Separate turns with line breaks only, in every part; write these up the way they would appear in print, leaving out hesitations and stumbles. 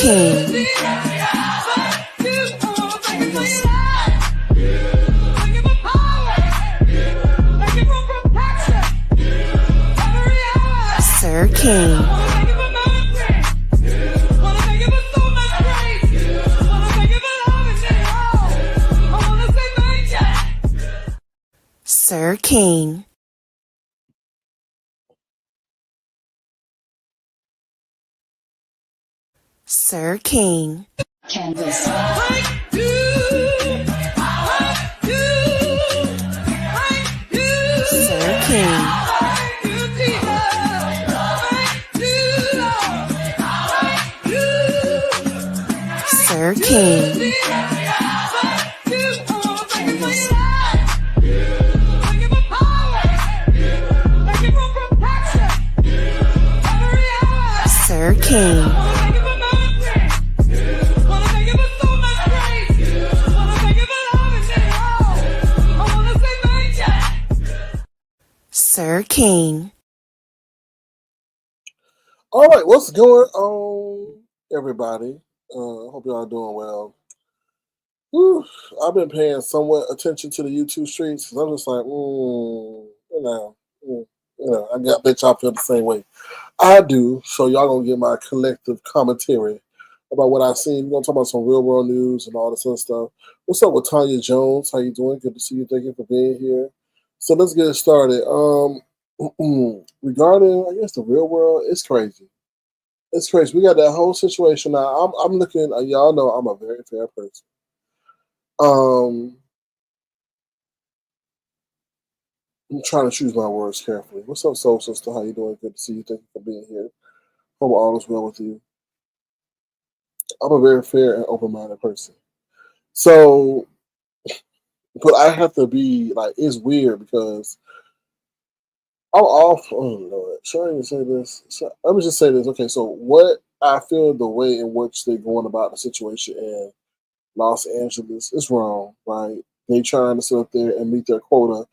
King. Sir King. Sir King. Sir King.
Canvas.
Sir King. Sir King. Sir King. Sir King.
All right, what's going on, everybody? Hope y'all doing well. Whew, I've been paying somewhat attention to the YouTube streets because I'm just like, I bet y'all feel the same way I do. So y'all gonna get my collective commentary about what I've seen. We're gonna talk about some real world news and all this other stuff. What's up with Tanya Jones? How you doing? Good to see you. Thank you for being here. So let's get started. Regarding, I guess, the real world, it's crazy. It's crazy. We got that whole situation now. I'm looking. Y'all know I'm a very fair person. I'm trying to choose my words carefully. What's up, soul sister? How you doing? Good to see you. Thank you for being here. Hope all is well with you. I'm a very fair and open-minded person. So, but I have to be like, it's weird because I'm off. Oh Lord, should I even say this? Let me just say this. Okay, so what I feel the way in which they're going about the situation in Los Angeles is wrong, right? They trying to sit up there and meet their quota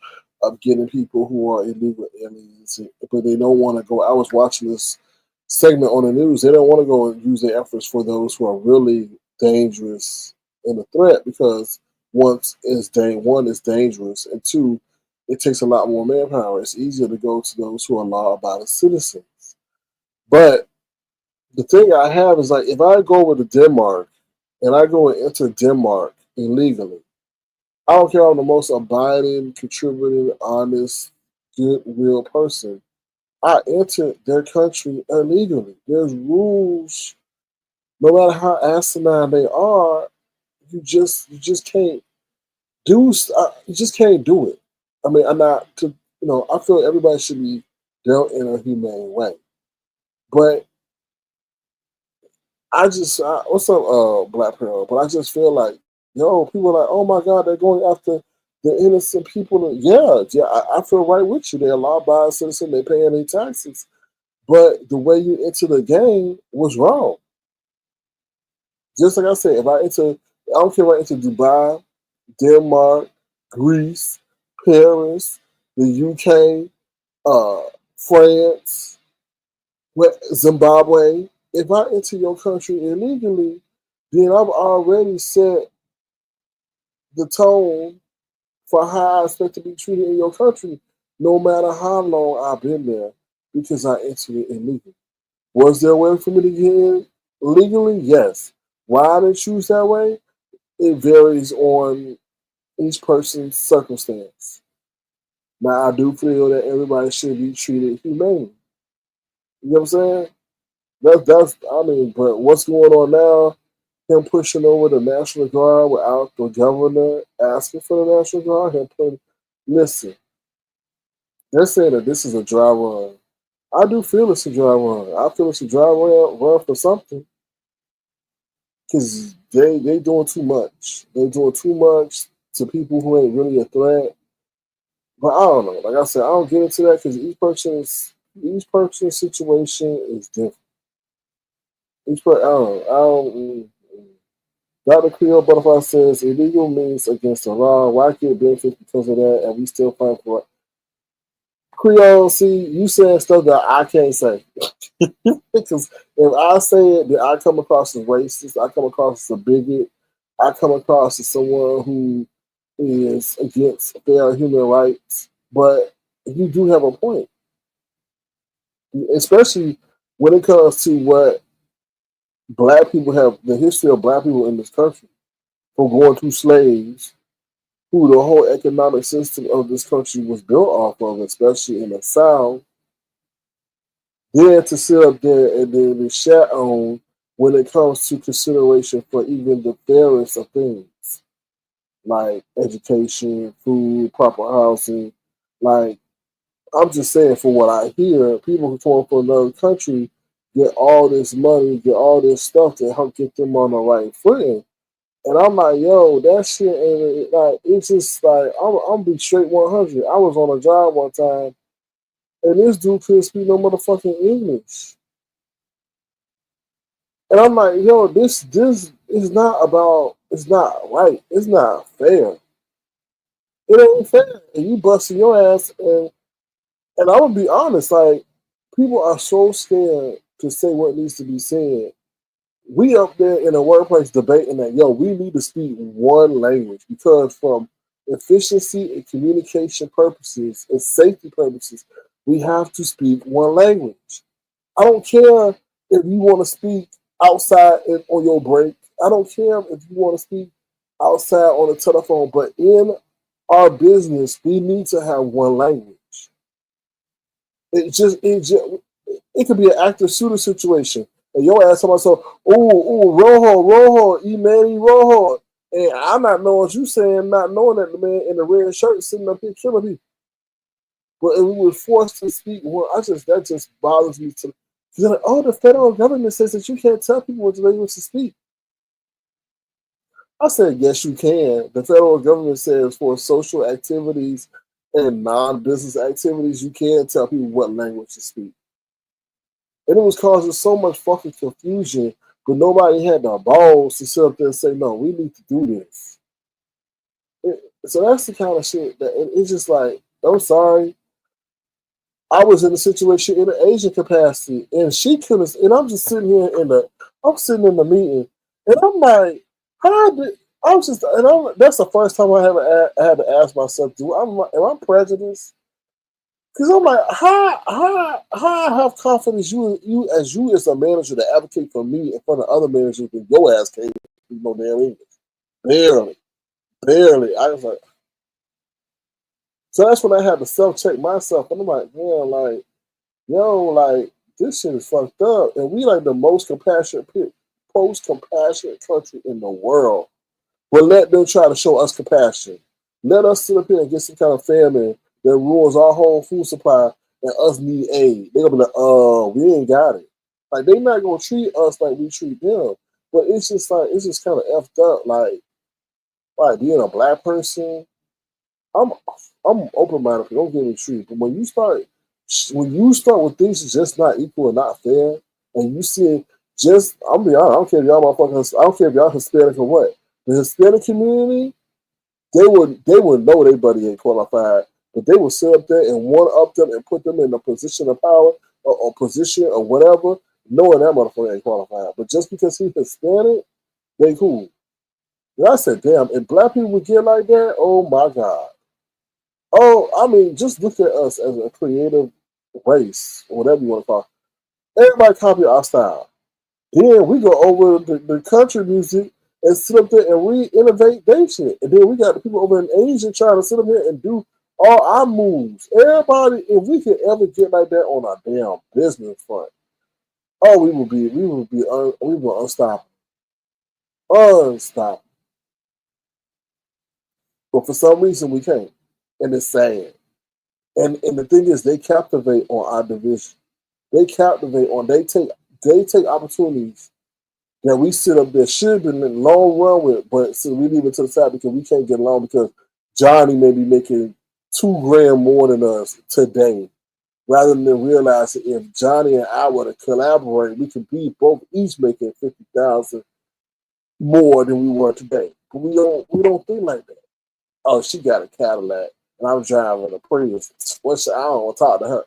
of getting people who are illegal aliens, but they don't want to go. I was watching this segment on the news. They don't want to go and use their efforts for those who are really dangerous and a threat because one is dangerous, and two, it takes a lot more manpower. It's easier to go to those who are law-abiding citizens. But the thing I have is like if I go over to Denmark and I go and enter Denmark illegally, I don't care I'm the most abiding, contributing, honest, goodwill person. I entered their country illegally. There's rules. No matter how asinine they are, you just can't you just can't do it. I mean, I'm not to I feel everybody should be dealt in a humane way, but what's up, Black Pearl? But I just feel like, people are like, oh my God, they're going after the innocent people. Yeah, I feel right with you. They're a law-abiding citizen. They pay any taxes, but the way you enter the game was wrong. Just like I said, I don't care if I enter Dubai, Denmark, Greece, Paris, the UK, France, Zimbabwe. If I enter your country illegally, then I've already set the tone for how I expect to be treated in your country, no matter how long I've been there, because I entered it illegally. Was there a way for me to get in legally? Yes. Why I didn't choose that way? It varies on each person's circumstance. Now, I do feel that everybody should be treated humane. You know what I'm saying? But what's going on now? Him pushing over the National Guard without the governor asking for the National Guard. Listen, they're saying that this is a dry run. I do feel it's a dry run. I feel it's a dry run for something. Because they doing too much. They're doing too much to people who ain't really a threat. But I don't know. Like I said, I don't get into that because each person's situation is different. I don't. Dr. Creole Butterfly says illegal means against the law. Why get benefits because of that? And we still fight for it. Creole, see, you saying stuff that I can't say. Because if I say it, then I come across as racist. I come across as a bigot. I come across as someone who is against fair human rights. But you do have a point, especially when it comes to what black people have, the history of black people in this country, from going through slaves, who the whole economic system of this country was built off of, especially in the South. Then to sit up there and then be shat on when it comes to consideration for even the fairest of things, like education, food, proper housing. Like, I'm just saying, for what I hear, people who come from another country get all this money, get all this stuff to help get them on the right footing. And I'm like, yo, that shit ain't like, it's just like, I'm be straight 100. I was on a job one time and this dude couldn't speak no motherfucking English. And I'm like, yo, this is not about, it's not right. It's not fair. It ain't fair. And you busting your ass, and I would be honest, like, people are so scared to say what needs to be said. We up there in a workplace debating that, yo, we need to speak one language because from efficiency and communication purposes and safety purposes, we have to speak one language. I don't care if you want to speak outside on your break. I don't care if you want to speak outside on the telephone, but in our business, we need to have one language. It could be an active shooter situation. And your ass somebody so, Rojo, Imani Rojo. And I'm not knowing what you saying, not knowing that the man in the red shirt sitting up here killing people. But if we were forced to speak one, that just bothers me to. Because like, oh, the federal government says that you can't tell people what language to speak. I said, yes, you can. The federal government says for social activities and non-business activities, you can tell people what language to speak. And it was causing so much fucking confusion, but nobody had the balls to sit up there and say, no, we need to do this. So that's the kind of shit that it's just like, I'm sorry. I was in a situation in an Asian capacity, and she couldn't. And I'm just sitting here I'm sitting in the meeting, and I'm like, how did I was just, that's the first time I ever had to ask myself, am I prejudiced? Because I'm like, how I have confidence you as a manager to advocate for me in front of other managers when your ass can't speak no damn English, barely, barely. I was like, so that's when I had to self check myself, and I'm like, man, like. Yo, like, this shit is fucked up. And we like the most compassionate country in the world. But let them try to show us compassion. Let us sit up here and get some kind of famine that ruins our whole food supply and us need aid. They're gonna be like, we ain't got it. Like, they not gonna treat us like we treat them. But it's just kind of effed up. Like being a black person, I'm I'm open minded. Don't get me treated. But when you start with things just not equal and not fair, and you see I'm be honest, I don't care if y'all Hispanic or what. The Hispanic community, they would know their buddy ain't qualified, but they would sit up there and one up them and put them in a position of power or position or whatever, knowing that motherfucker ain't qualified. But just because he's Hispanic, they cool. And I said, damn, if black people would get like that, oh my God. Oh, I mean, just look at us as a creative race, or whatever you want to call it. Everybody copy our style. Then we go over the country music and sit up there and re-innovate their shit. And then we got the people over in Asia trying to sit up here and do all our moves. Everybody, if we could ever get like that on our damn business front, oh, we were unstoppable. Unstoppable. But for some reason we can't. And it's sad. And the thing is, they captivate on our division. They take opportunities that we sit up there should have been in the long run with, but so we leave it to the side because we can't get along because Johnny may be making $2 grand more than us today. Rather than realizing if Johnny and I were to collaborate, we could be both each making 50,000 more than we were today. But we don't think like that. Oh, she got a Cadillac. and I'm driving a Prius. Which I don't want to talk to her.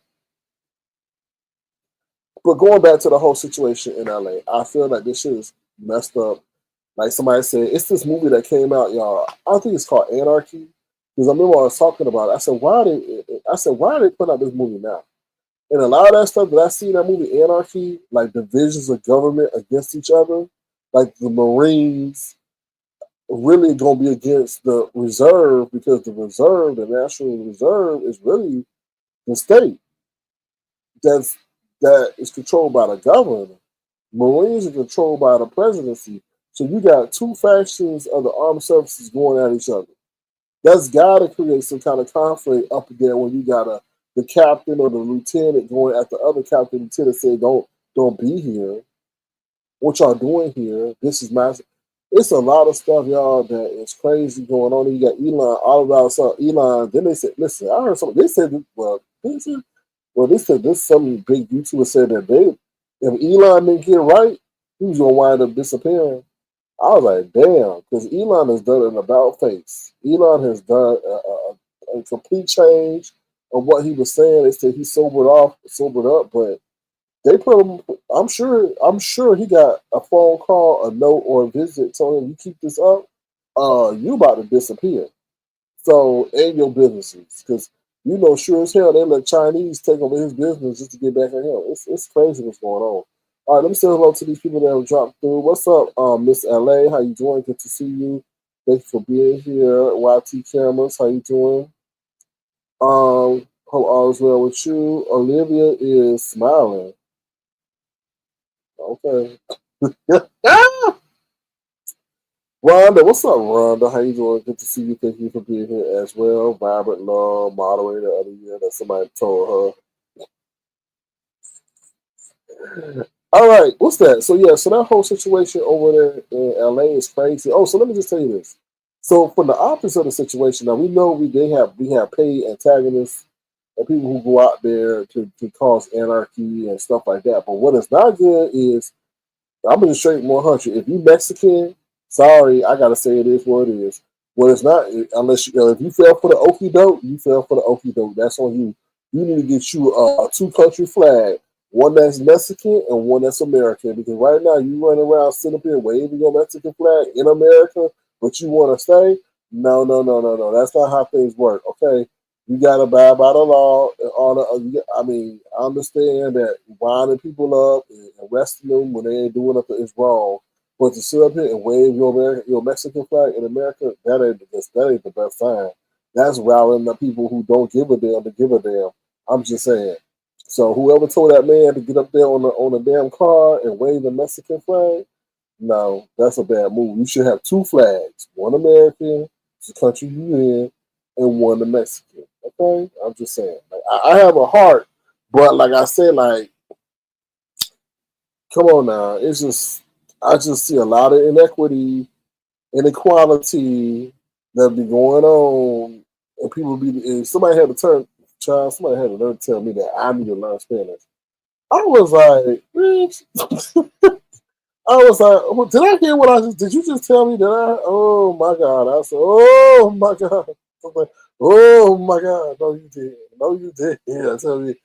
But going back to the whole situation in LA, I feel like this shit is messed up. Like somebody said, it's this movie that came out, y'all. I think it's called Anarchy. Because I remember I was talking about it. Why are they putting out this movie now? And a lot of that stuff that I see in that movie, Anarchy, like divisions of government against each other, like the Marines really gonna be against the reserve because the National Reserve, is really the state that's that is controlled by the governor. Marines are controlled by the presidency. So you got two factions of the armed services going at each other. That's got to create some kind of conflict up there when you got the captain or the lieutenant going at the other captain. Lieutenant say, don't be here. What y'all doing here? This is massive. It's a lot of stuff, y'all, that is crazy going on. You got Elon all around. So Elon. Then they said, listen, I heard something. They said, they said this. Some big YouTuber said that if Elon didn't get right, he was gonna wind up disappearing. I was like, damn, because Elon has done an about face. Elon has done a complete change of what he was saying. They said he sobered up, but they put him. I'm sure he got a phone call, a note, or a visit telling him, "You keep this up, you about to disappear." So and your businesses, because sure as hell they let Chinese take over his business just to get back at him. It's crazy what's going on. All right, let me say hello to these people that have dropped through. What's up, Miss LA? How you doing? Good to see you. Thank you for being here. YT Cameras, how you doing? Hope all is well with you. Olivia is smiling. Okay. Rhonda, what's up, Rhonda? How you doing? Good to see you. Thank you for being here as well. Vibrant Love, moderator of the year that somebody told her. All right, what's that? So yeah, so that whole situation over there in LA is crazy. Oh, so let me just tell you this. So from the opposite of the situation, now we know we have paid antagonists and people who go out there to cause anarchy and stuff like that. But what is not good is I'm gonna straight 100. If you Mexican, sorry, I gotta say it is what it is. Well, it's not unless if you fell for the okie doke, you fell for the okie doke. That's on you. You need to get you a two-country flag, one that's Mexican and one that's American. Because right now you running around sitting up here waving your Mexican flag in America, but you want to stay. No, no, no, no, no. That's not how things work. Okay, you got to abide by the law and all the. I mean, I understand that winding people up and arresting them when they ain't doing nothing is wrong. But to sit up here and wave your Mexican flag in America, that ain't the best sign. That's rallying the people who don't give a damn to give a damn. I'm just saying. So whoever told that man to get up there on a damn car and wave the Mexican flag, no, that's a bad move. You should have two flags, one American, the country you in, and one the Mexican. Okay, I'm just saying. Like, I have a heart, but like I said, like, come on now. It's just I just see a lot of inequality that be going on, and people be. And somebody had to child. Somebody had to learn to tell me that I need to learn Spanish. I was like, bitch. I was like, did I hear what I just? Did you just tell me that I? Oh my god! I said, oh my god! I was like, oh my god! No, you did. No, you did. Yeah, tell me.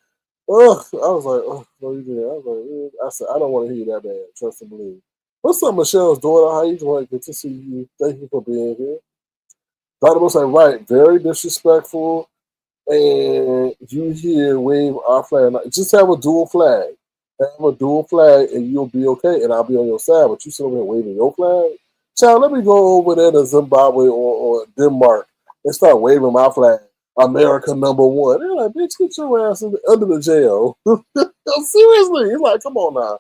Oh, I was like, oh, no, you did. I was like, I said, I don't want to hear you that bad. Trust and believe. What's up, Michelle's daughter? How you doing? Good to see you. Thank you for being here. Dr. was like, right, very disrespectful. And you here wave our flag. Just have a dual flag. Have a dual flag and you'll be okay. And I'll be on your side. But you sit over here waving your flag. Child, let me go over there to Zimbabwe or Denmark and start waving my flag. America number one. They're like, bitch, get your ass under the jail. Seriously. It's like, come on now.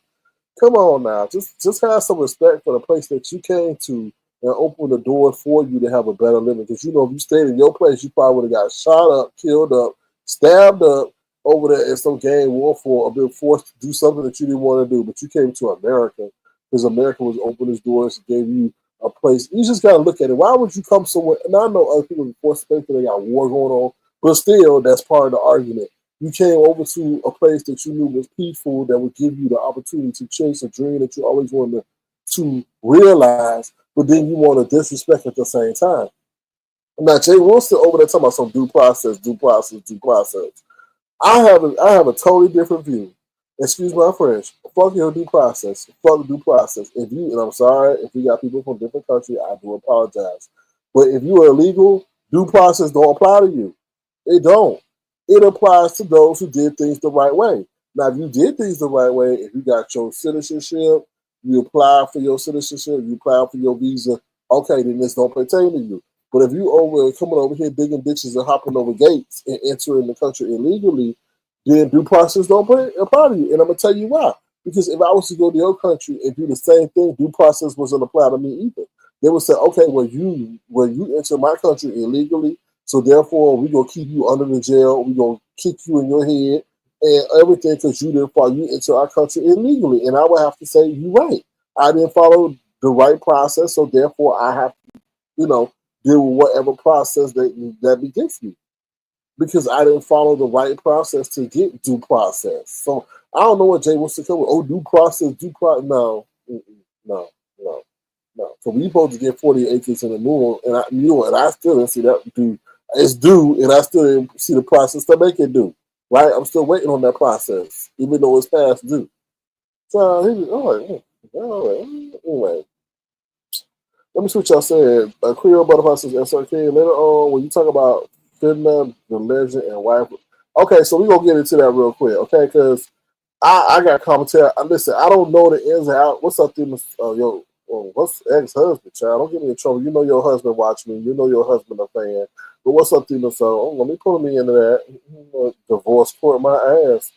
Come on now. Just have some respect for the place that you came to and open the door for you to have a better living. Because if you stayed in your place, you probably would have got shot up, killed up, stabbed up over there in some gang warfare or been forced to do something that you didn't want to do. But you came to America because America was opening its doors and gave you a place. You just got to look at it. Why would you come somewhere? And I know other people are forced to stay because they got war going on, but still, that's part of the argument. You came over to a place that you knew was peaceful, that would give you the opportunity to chase a dream that you always wanted to realize, but then you want to disrespect at the same time. Now Jay Wilson over there talking about some due process, due process, due process. I have a totally different view. Excuse my French. Fuck your due process. Fuck due process. If you, and I'm sorry if you got people from different countries, I do apologize. But if you are illegal, due process don't apply to you. It don't. It applies to those who did things the right way. Now, if you did things the right way, if you got your citizenship, you apply for your citizenship, you apply for your visa, okay, then this don't pertain to you. But if you over coming over here digging ditches and hopping over gates and entering the country illegally, then due process don't apply to you. And I'm gonna tell you why. Because if I was to go to your country and do the same thing, due process wasn't apply to me either. They would say, okay, well you enter my country illegally, so therefore we gonna keep you under the jail, we gonna kick you in your head and everything because you didn't follow you into our country illegally. And I would have to say, you right. I didn't follow the right process, so therefore I have to, you know, deal with whatever process that begets me because I didn't follow the right process to get due process. So I don't know what Jay wants to come with. Oh, due process, due process. No, no, no, no. So we supposed to get 40 acres in the moon, and I still didn't see that due. It's due, and I still didn't see the process to make it due. Right? I'm still waiting on that process, even though it's past due. So he was all right. Anyway, let me see what y'all said. Creole Butterfly says SRK. Later on, when you talk about Finna, the legend, and wife. Okay, so we're going to get into that real quick, okay? Because I got commentary. Listen, I don't know the ins and outs. What's up, what's ex-husband, child? Don't get me in trouble. You know your husband watch me. You know your husband a fan. But what's up, Demon? So let me pull me into that. Divorce court my ass.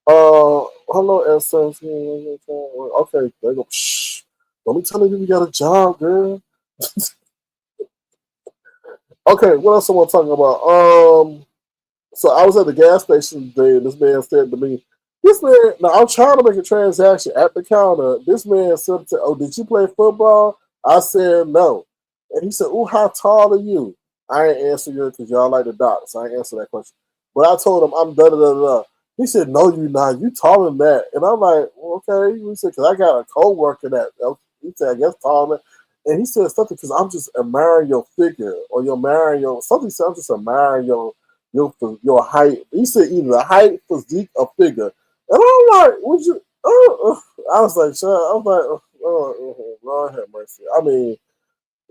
Hello, S. Okay, they go, shh. Don't be telling me you got a job, girl. Okay, what else I want to talk about? So I was at the gas station today, and this man said to me, now I'm trying to make a transaction at the counter. This man said, oh, did you play football? I said, no. And he said, oh, how tall are you? I ain't answer you because y'all like the doc, so I ain't answer that question. But I told him, I'm da-da-da-da. He said, no, you not. You taller than that. And I'm like, well, okay. He said, because I got a co-worker that, he said, I guess taller. And he said something because I'm just admiring your figure or you're admiring your, something said, I'm just admiring your height. He said either the height, physique, or figure. And I'm like, would you? I was like, shut up. I was like, Lord have mercy. I mean,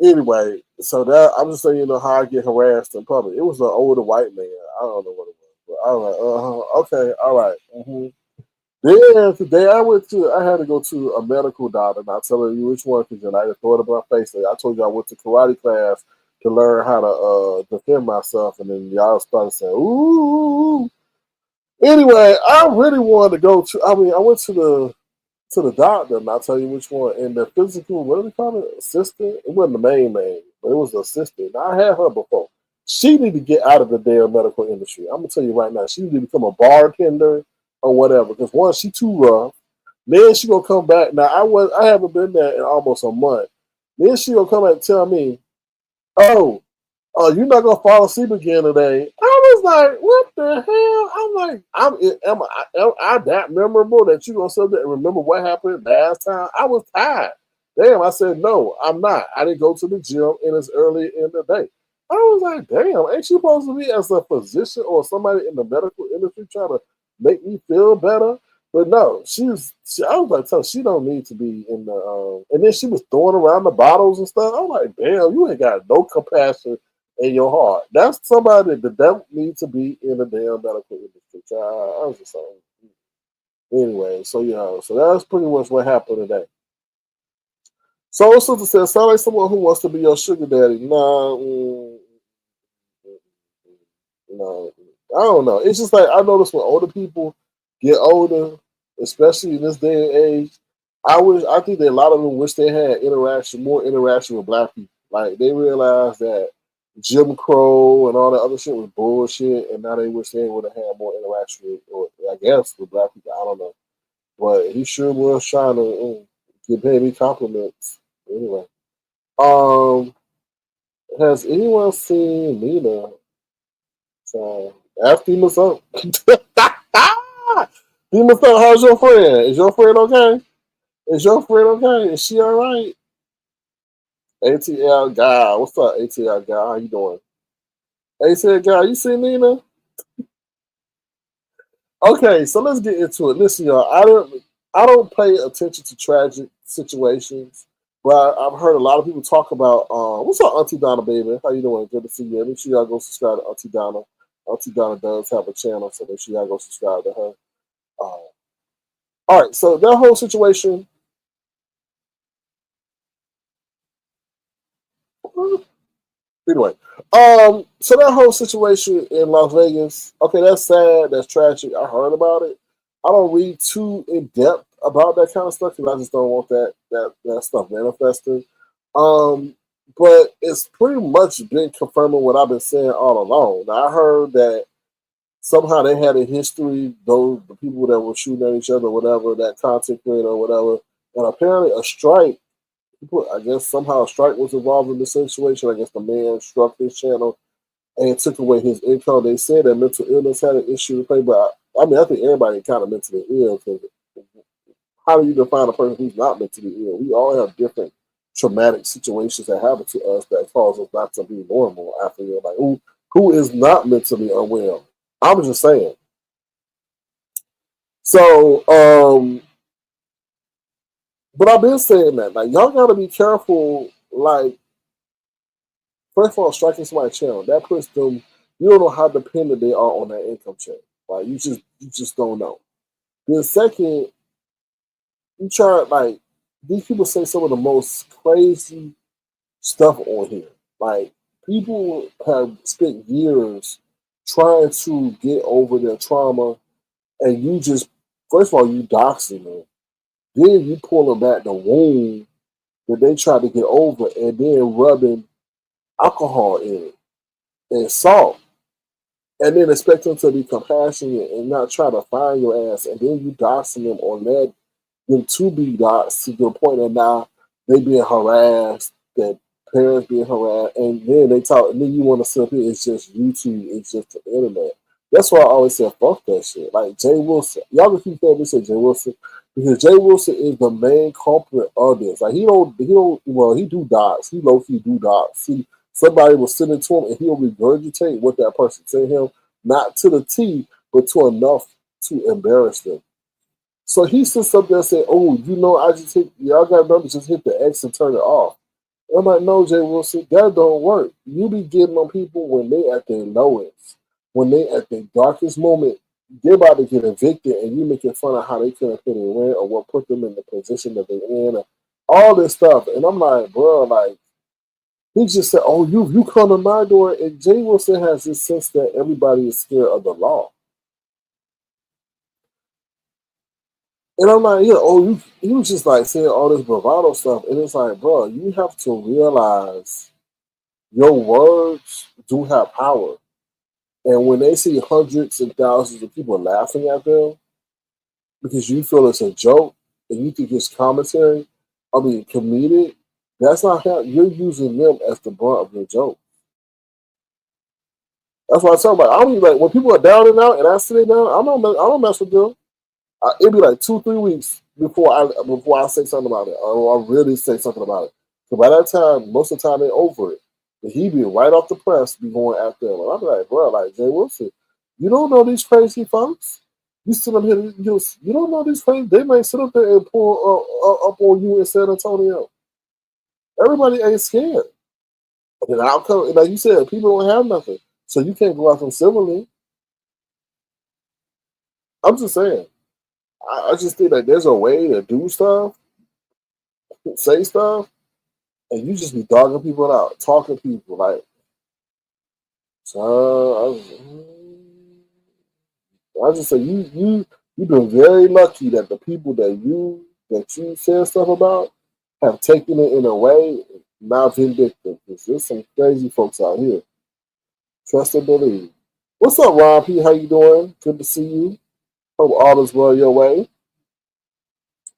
anyway, so that I'm just saying, you know, how I get harassed in public. It was an older white man. I don't know what it was, but I was like, okay, all right. Mm-hmm. Then today I had to go to a medical doctor. Not telling you which one because I just thought about my face. I told you I went to karate class to learn how to defend myself, and then y'all started saying, "Ooh." Anyway, I really wanted to go to. I mean, I went to the doctor, and I'll tell you which one. And the physical, what do they call it? Assistant. It wasn't the main, but it was the assistant. Now, I had her before. She need to get out of the damn medical industry. I'm gonna tell you right now. She need to become a bartender or whatever. Because one, she too rough. Then she gonna come back. Now I haven't been there in almost a month. Then she gonna come back and tell me, oh, you're not gonna fall asleep again today. I was like, what the hell? I'm like, am I that memorable that you gonna sit there and remember what happened last time? I was tired. Damn, I said no, I'm not. I didn't go to the gym and it's early in the day. I was like, damn, ain't you supposed to be as a physician or somebody in the medical industry trying to make me feel better? But no, I was like, she don't need to be in the. And then she was throwing around the bottles and stuff. I'm like, damn, you ain't got no compassion in your heart. That's somebody that don't need to be in the damn medical industry. I was just saying. Anyway, so yeah, so that's pretty much what happened today. So sister says, sound like someone who wants to be your sugar daddy. Nah, no, I don't know. It's just like I notice when older people get older, especially in this day and age, I think that a lot of them wish they had more interaction with black people. Like they realize that Jim Crow and all that other shit was bullshit, and now they wish they would have had more interaction with, or I guess, with black people. I don't know, but he sure was trying to give baby compliments. Anyway, um, has anyone seen Nina? So ask him what's up. Demon Thug, how's your friend? Is your friend okay? Is your friend okay? Is she all right? ATL guy, what's up, ATL guy? How you doing? Hey, said, guy, you see Nina? Okay, so let's get into it. Listen, y'all, I don't pay attention to tragic situations, but I've heard a lot of people talk about what's up, Auntie Donna, baby? How you doing? Good to see you. Make sure y'all go subscribe to Auntie Donna. Auntie Donna does have a channel, so make sure y'all go subscribe to her. All right, so that whole situation. Anyway, so that whole situation in Las Vegas, okay, that's sad, that's tragic. I heard about it. I don't read too in depth about that kind of stuff because I just don't want that stuff manifesting. Um, but it's pretty much been confirming what I've been saying all along. Now, I heard that somehow they had a history, those the people that were shooting at each other, whatever, that content creator or whatever, and apparently a strike. I guess somehow a strike was involved in the situation. I guess the man struck his channel and took away his income. They said that mental illness had an issue to play, but I mean, I think everybody kind of mentally ill. Because how do you define a person who's not mentally ill? We all have different traumatic situations that happen to us that cause us not to be normal. After you're like, who is not mentally unwell? I'm just saying. So, but I've been saying that. Like, y'all gotta be careful. Like, first of all, striking somebody's channel, that puts them, you don't know how dependent they are on that income check. Like, you just don't know. Then second, you try, like, these people say some of the most crazy stuff on here. Like, people have spent years trying to get over their trauma, and you just, first of all, you doxing them. Then you pulling back the wound that they tried to get over, and then rubbing alcohol in it and salt, and then expect them to be compassionate and not try to find your ass, and then you doxing them or let them to be doxed to the point that now they being harassed, that parents being harassed, and then they talk, and then you want to sit up here, it's just YouTube, it's just the internet. That's why I always say fuck that shit. Like Jay Wilson, y'all can keep that. We say Jay Wilson because Jay Wilson is the main culprit of this. Like he don't. Well, he do docs. He low key do docs. Somebody will send it to him and he'll regurgitate what that person said to him, not to the T, but to enough to embarrass them. So he sits up there and say, "Oh, I just hit. Y'all got to remember, just hit the X and turn it off." I'm like, "No, Jay Wilson, that don't work. You be getting on people when they at their lowest, when they at their darkest moment. They're about to get evicted, and you making fun of how they couldn't pay their rent or what put them in the position that they're in, and all this stuff." And I'm like, bro, like he just said, "Oh, you come to my door," and Jay Wilson has this sense that everybody is scared of the law. And I'm like, yeah, he was just like saying all this bravado stuff. And it's like, bro, you have to realize your words do have power. And when they see hundreds and thousands of people laughing at them because you feel it's a joke and you think it's commentary, I mean, comedic, that's not how you're using them as the brunt of your joke. That's what I talk about. I don't even like when people are down and out and I sit down, I don't mess with them. It'd be like 2 3 weeks before I say something about it, or I really say something about it. So by that time, most of the time they're over it. But he be right off the press, be going after him. And I'm like, bro, like Jay Wilson, you don't know these crazy folks. You sit up here, you don't know these crazy. They might sit up there and pull up on you in San Antonio. Everybody ain't scared. And the outcome, like you said, people don't have nothing, so you can't go after them civilly. I'm just saying. I just think that there's a way to do stuff, say stuff, and you just be dogging people out, talking to people like, so I just say you've been very lucky that the people that you said stuff about have taken it in a way not vindictive. Because there's some crazy folks out here. Trust and believe. What's up, Ron P? How you doing? Good to see you. Hope all is well your way.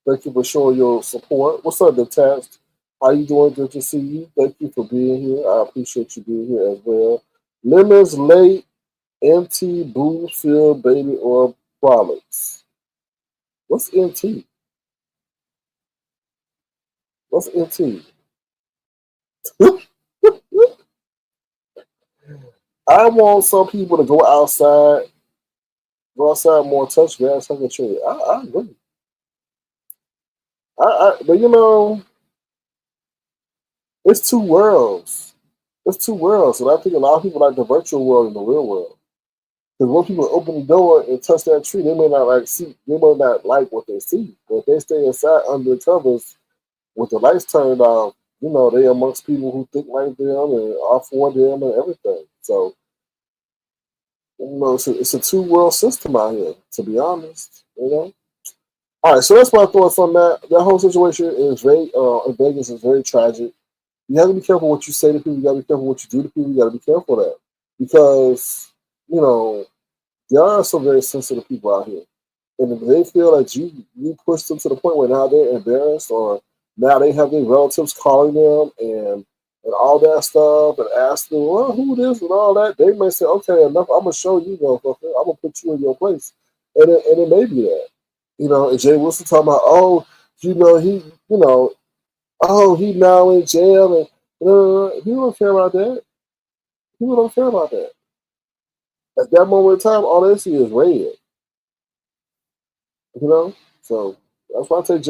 Thank you for showing your support. What's up, Detached? How you doing? Good to see you. Thank you for being here. I appreciate you being here as well. Lemons late, NT, Blue Field, Baby Oil Products. What's NT? What's NT? I want some people to go outside more, touch grass, hug a tree. I agree. But it's two worlds. It's two worlds, and I think a lot of people like the virtual world and the real world. Because when people open the door and touch that tree, they may not they may not like what they see. But if they stay inside under the covers with the lights turned off, they amongst people who think like them and are for them and everything. So, it's a two world system out here, to be honest. All right, so that's my thoughts on that. That whole situation is very in Vegas is very tragic. You have to be careful what you say to people. You got to be careful what you do to people. You got to be careful of that because you know there are some very sensitive people out here, and if they feel that you push them to the point where now they're embarrassed or now they have their relatives calling them and all that stuff and ask them, well, who this and all that, they may say, okay, enough. I'm gonna show you, motherfucker. I'm gonna put you in your place, and it may be that. And Jay Wilson talking about, oh, he, oh, he now in jail, and people don't care about that. People don't care about that. At that moment in time, all they see is red. So that's why I take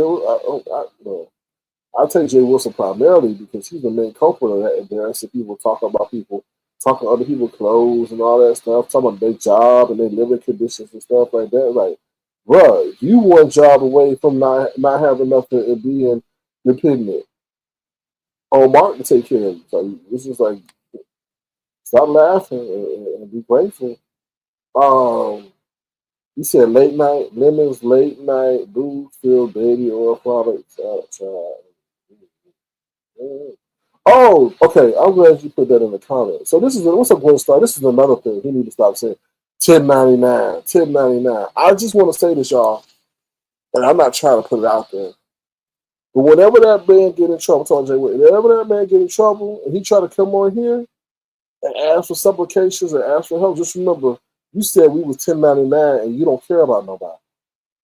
I take Jay Wilson primarily because he's the main culprit of that embarrassing people talking about people, talking other people's clothes and all that stuff, talking about their job and their living conditions and stuff like that. Like, bruh, you one job away from not having nothing and being dependent on Mark to take care of you. So it's just like stop laughing and be grateful. You said late night lemons, late night booze filled baby oil products. Oh, okay. I'm glad you put that in the comments. So this is what's up, Gwen Star? This is another thing he need to stop saying. 1099, 1099. I just want to say this, y'all, and I'm not trying to put it out there. But whenever that man get in trouble, whenever that man get in trouble and he try to come on here and ask for supplications and ask for help, just remember, you said we was 1099 and you don't care about nobody.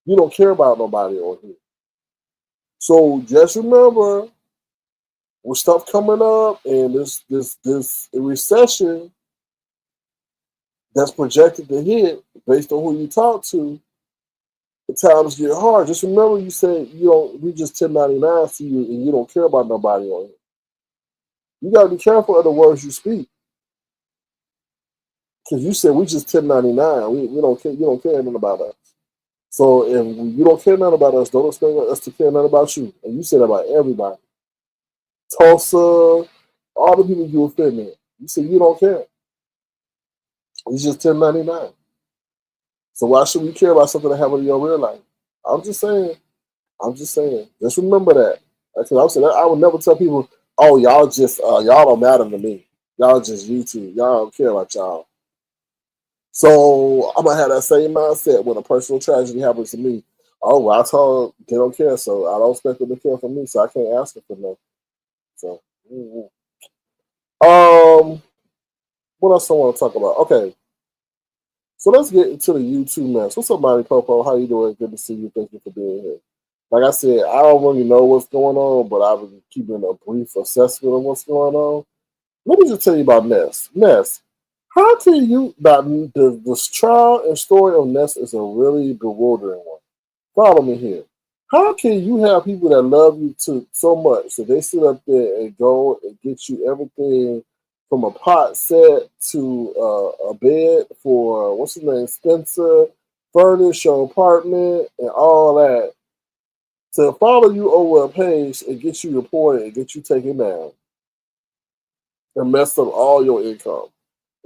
You don't care about nobody on here. So just remember, with stuff coming up and this recession that's projected to hit based on who you talk to, the times get hard. Just remember, you said we just 1099 to you and you don't care about nobody on here. You gotta be careful of the words you speak. Because you said we just 1099. We don't care. You don't care nothing about us. So if you don't care nothing about us, don't expect us to care nothing about you. And you said that about everybody. Tulsa, all the people you offended. You said you don't care. It's just 1099. So why should we care about something that happened in your real life? I'm just saying. Just remember that. Because I would never tell people, oh, y'all just y'all don't matter to me. Y'all just YouTube. Y'all don't care about y'all. So I'm gonna have that same mindset when a personal tragedy happens to me. Oh, well, I told them they don't care, so I don't expect them to care for me, so I can't ask them for nothing. So, what else I want to talk about? Okay, so let's get into the YouTube mess. What's up, Monty Popo? How you doing? Good to see you. Thank you for being here. Like I said, I don't really know what's going on, but I've been keeping a brief assessment of what's going on. Let me just tell you about Ness. Ness, how can you this trial and story of Ness is a really bewildering one. Follow me here. How can you have people that love you so much that they sit up there and go and get you everything from a pot set to a bed for what's his name, Spencer, furnish your apartment and all that to follow you over a page and get you reported and get you taken down and mess up all your income?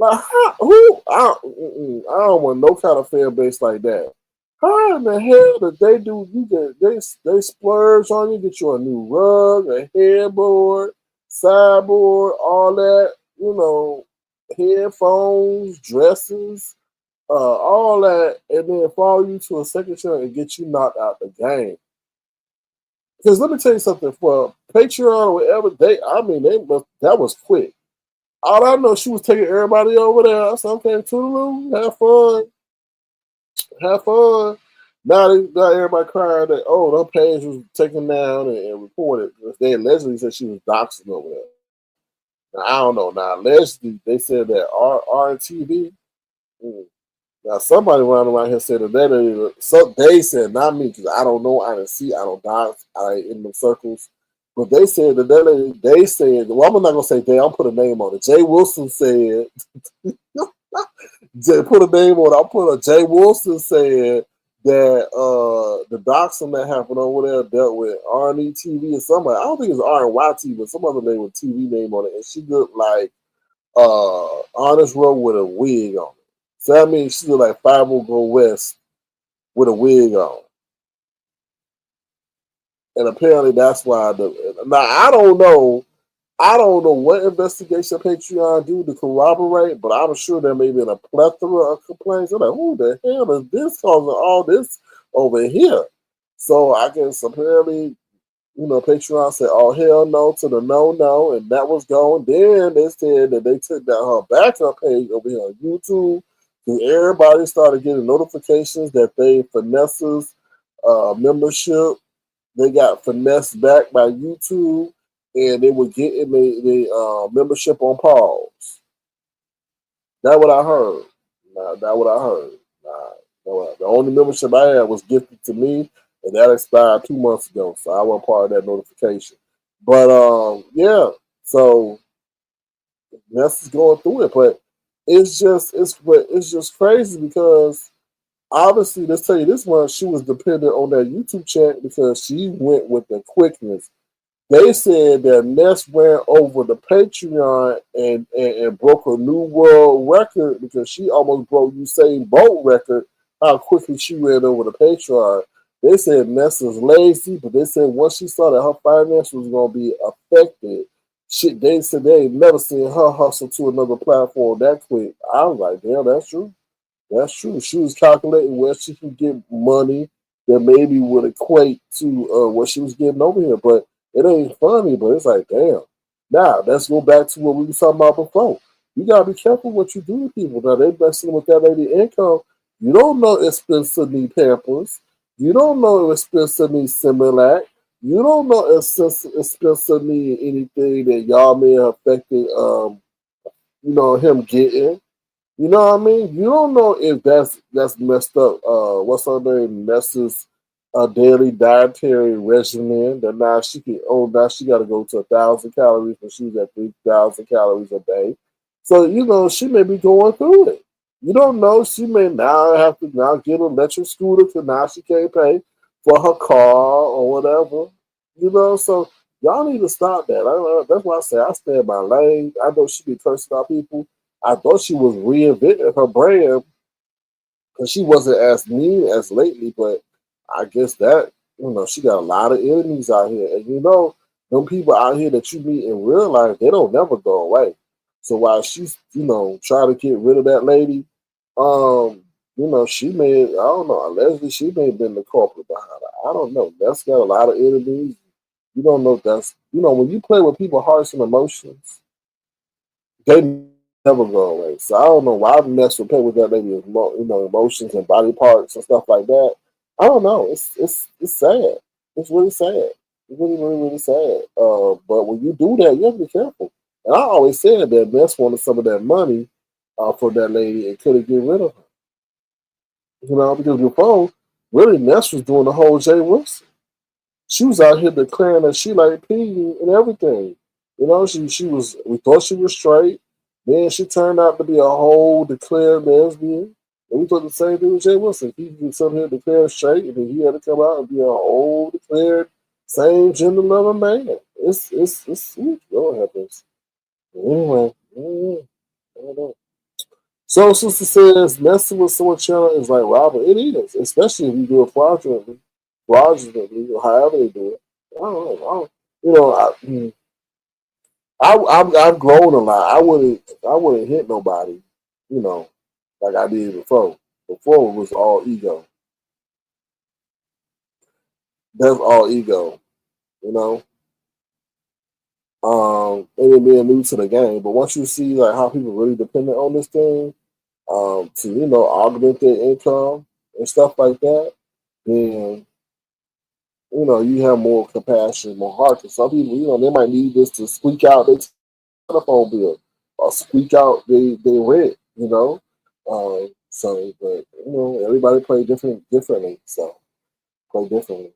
Like, I don't want no kind of fan base like that. How in the hell did they do? They splurge on you, get you a new rug, a headboard, sideboard, all that. Headphones, dresses, all that, and then follow you to a second channel and get you knocked out the game. Because let me tell you something, for Patreon or whatever, that was quick. All I know, she was taking everybody over there. I said, okay, toodaloo, have fun. Now everybody crying that, oh, their page was taken down and reported. They allegedly said she was doxing over there. I don't know. Now, allegedly, they said that RTV. Now, somebody around here said that so they said, not me, because I don't know, I didn't see, I don't dance, I ain't in the circles. But they said they said, well, I'm not gonna say they, I'll put a name on it. Jay Wilson said, Jay put a name on it. I put a Jay Wilson said that the doxing that happened over there dealt with R&E TV or somebody. I don't think it's R&Y TV, but some other name with TV name on it, and she looked like Honest Row with a wig on it. So that means she looked like 5 Go West with a wig on. And apparently that's why now I don't know. I don't know what investigation Patreon do to corroborate, but I'm sure there may be a plethora of complaints. I'm like, who the hell is this causing all this over here? So I guess apparently, Patreon said, oh, hell no to the no, and that was gone. Then they said that they took down her backup page over here on YouTube. And everybody started getting notifications that they Vanessa's membership. They got finessed back by YouTube, and they were getting the membership on pause. That's what I heard. Nah, that's what I heard. The only membership I had was gifted to me, and that expired 2 months ago, so I wasn't part of that notification. But yeah, so Ness is going through it, but it's just crazy because obviously, let's tell you this one, she was dependent on that YouTube chat because she went with the quickness. They said that Ness ran over the Patreon and broke a new world record because she almost broke Usain Bolt record, how quickly she ran over the Patreon. They said Ness is lazy, but they said once she saw that her finance was going to be affected, they said they ain't never seen her hustle to another platform that quick. I was like, damn, that's true. That's true. She was calculating where she could get money that maybe would equate to what she was getting over here. But it ain't funny, but it's like, damn. Now, let's go back to what we were talking about before. You got to be careful what you do to people. Now, they messing with that lady income. You don't know if Spencer need Pampers. You don't know if Spencer needs Similac. You don't know if Spencer need anything that y'all may have affected, him getting. You know what I mean? You don't know if that's messed up. What's her name? Ness's daily dietary regimen. That now she got to go to 1,000 calories, but she was at 3,000 calories a day. So she may be going through it. You don't know. She may now have to now get an electric scooter because now she can't pay for her car or whatever. So y'all need to stop that. That's why I say I stay in my lane. I know she be cursing out people. I thought she was reinventing her brand because she wasn't as mean as lately, but I guess that, she got a lot of enemies out here. And them people out here that you meet in real life, they don't never go away. So while she's, trying to get rid of that lady, she may, I don't know, allegedly she may have been the culprit behind her. I don't know. That's got a lot of enemies. You don't know if that's, when you play with people's hearts and emotions, they never go away. So I don't know why Ness would play with that lady's emotions and body parts and stuff like that. I don't know. It's sad. It's really sad. It's really, really, really sad. But when you do that, you have to be careful. And I always said that Ness wanted some of that money for that lady and couldn't get rid of her. Because before, really Ness was doing the whole Jay Wilson. She was out here declaring that she like P and everything. We thought she was straight. Then she turned out to be a whole declared lesbian. And we thought the same thing with Jay Wilson. He was something here declared straight, and then he had to come out and be a whole declared same gender loving man. It's sweet. What happens? Anyway, I don't know. So sister says messing with someone's channel is like robbing. It is, especially if you do it fraudulently, or however they do it. I don't know. I've grown a lot. I wouldn't hit nobody, you know, like I did before. Before it was all ego. That's all ego, you know. And it being new to the game. But once you see like how people really dependent on this thing, to augment their income and stuff like that, then you have more compassion, more heart. Because some people, they might need this to squeak out their telephone bill or squeak out they rent, you know. So, but you know, everybody play differently. So play differently.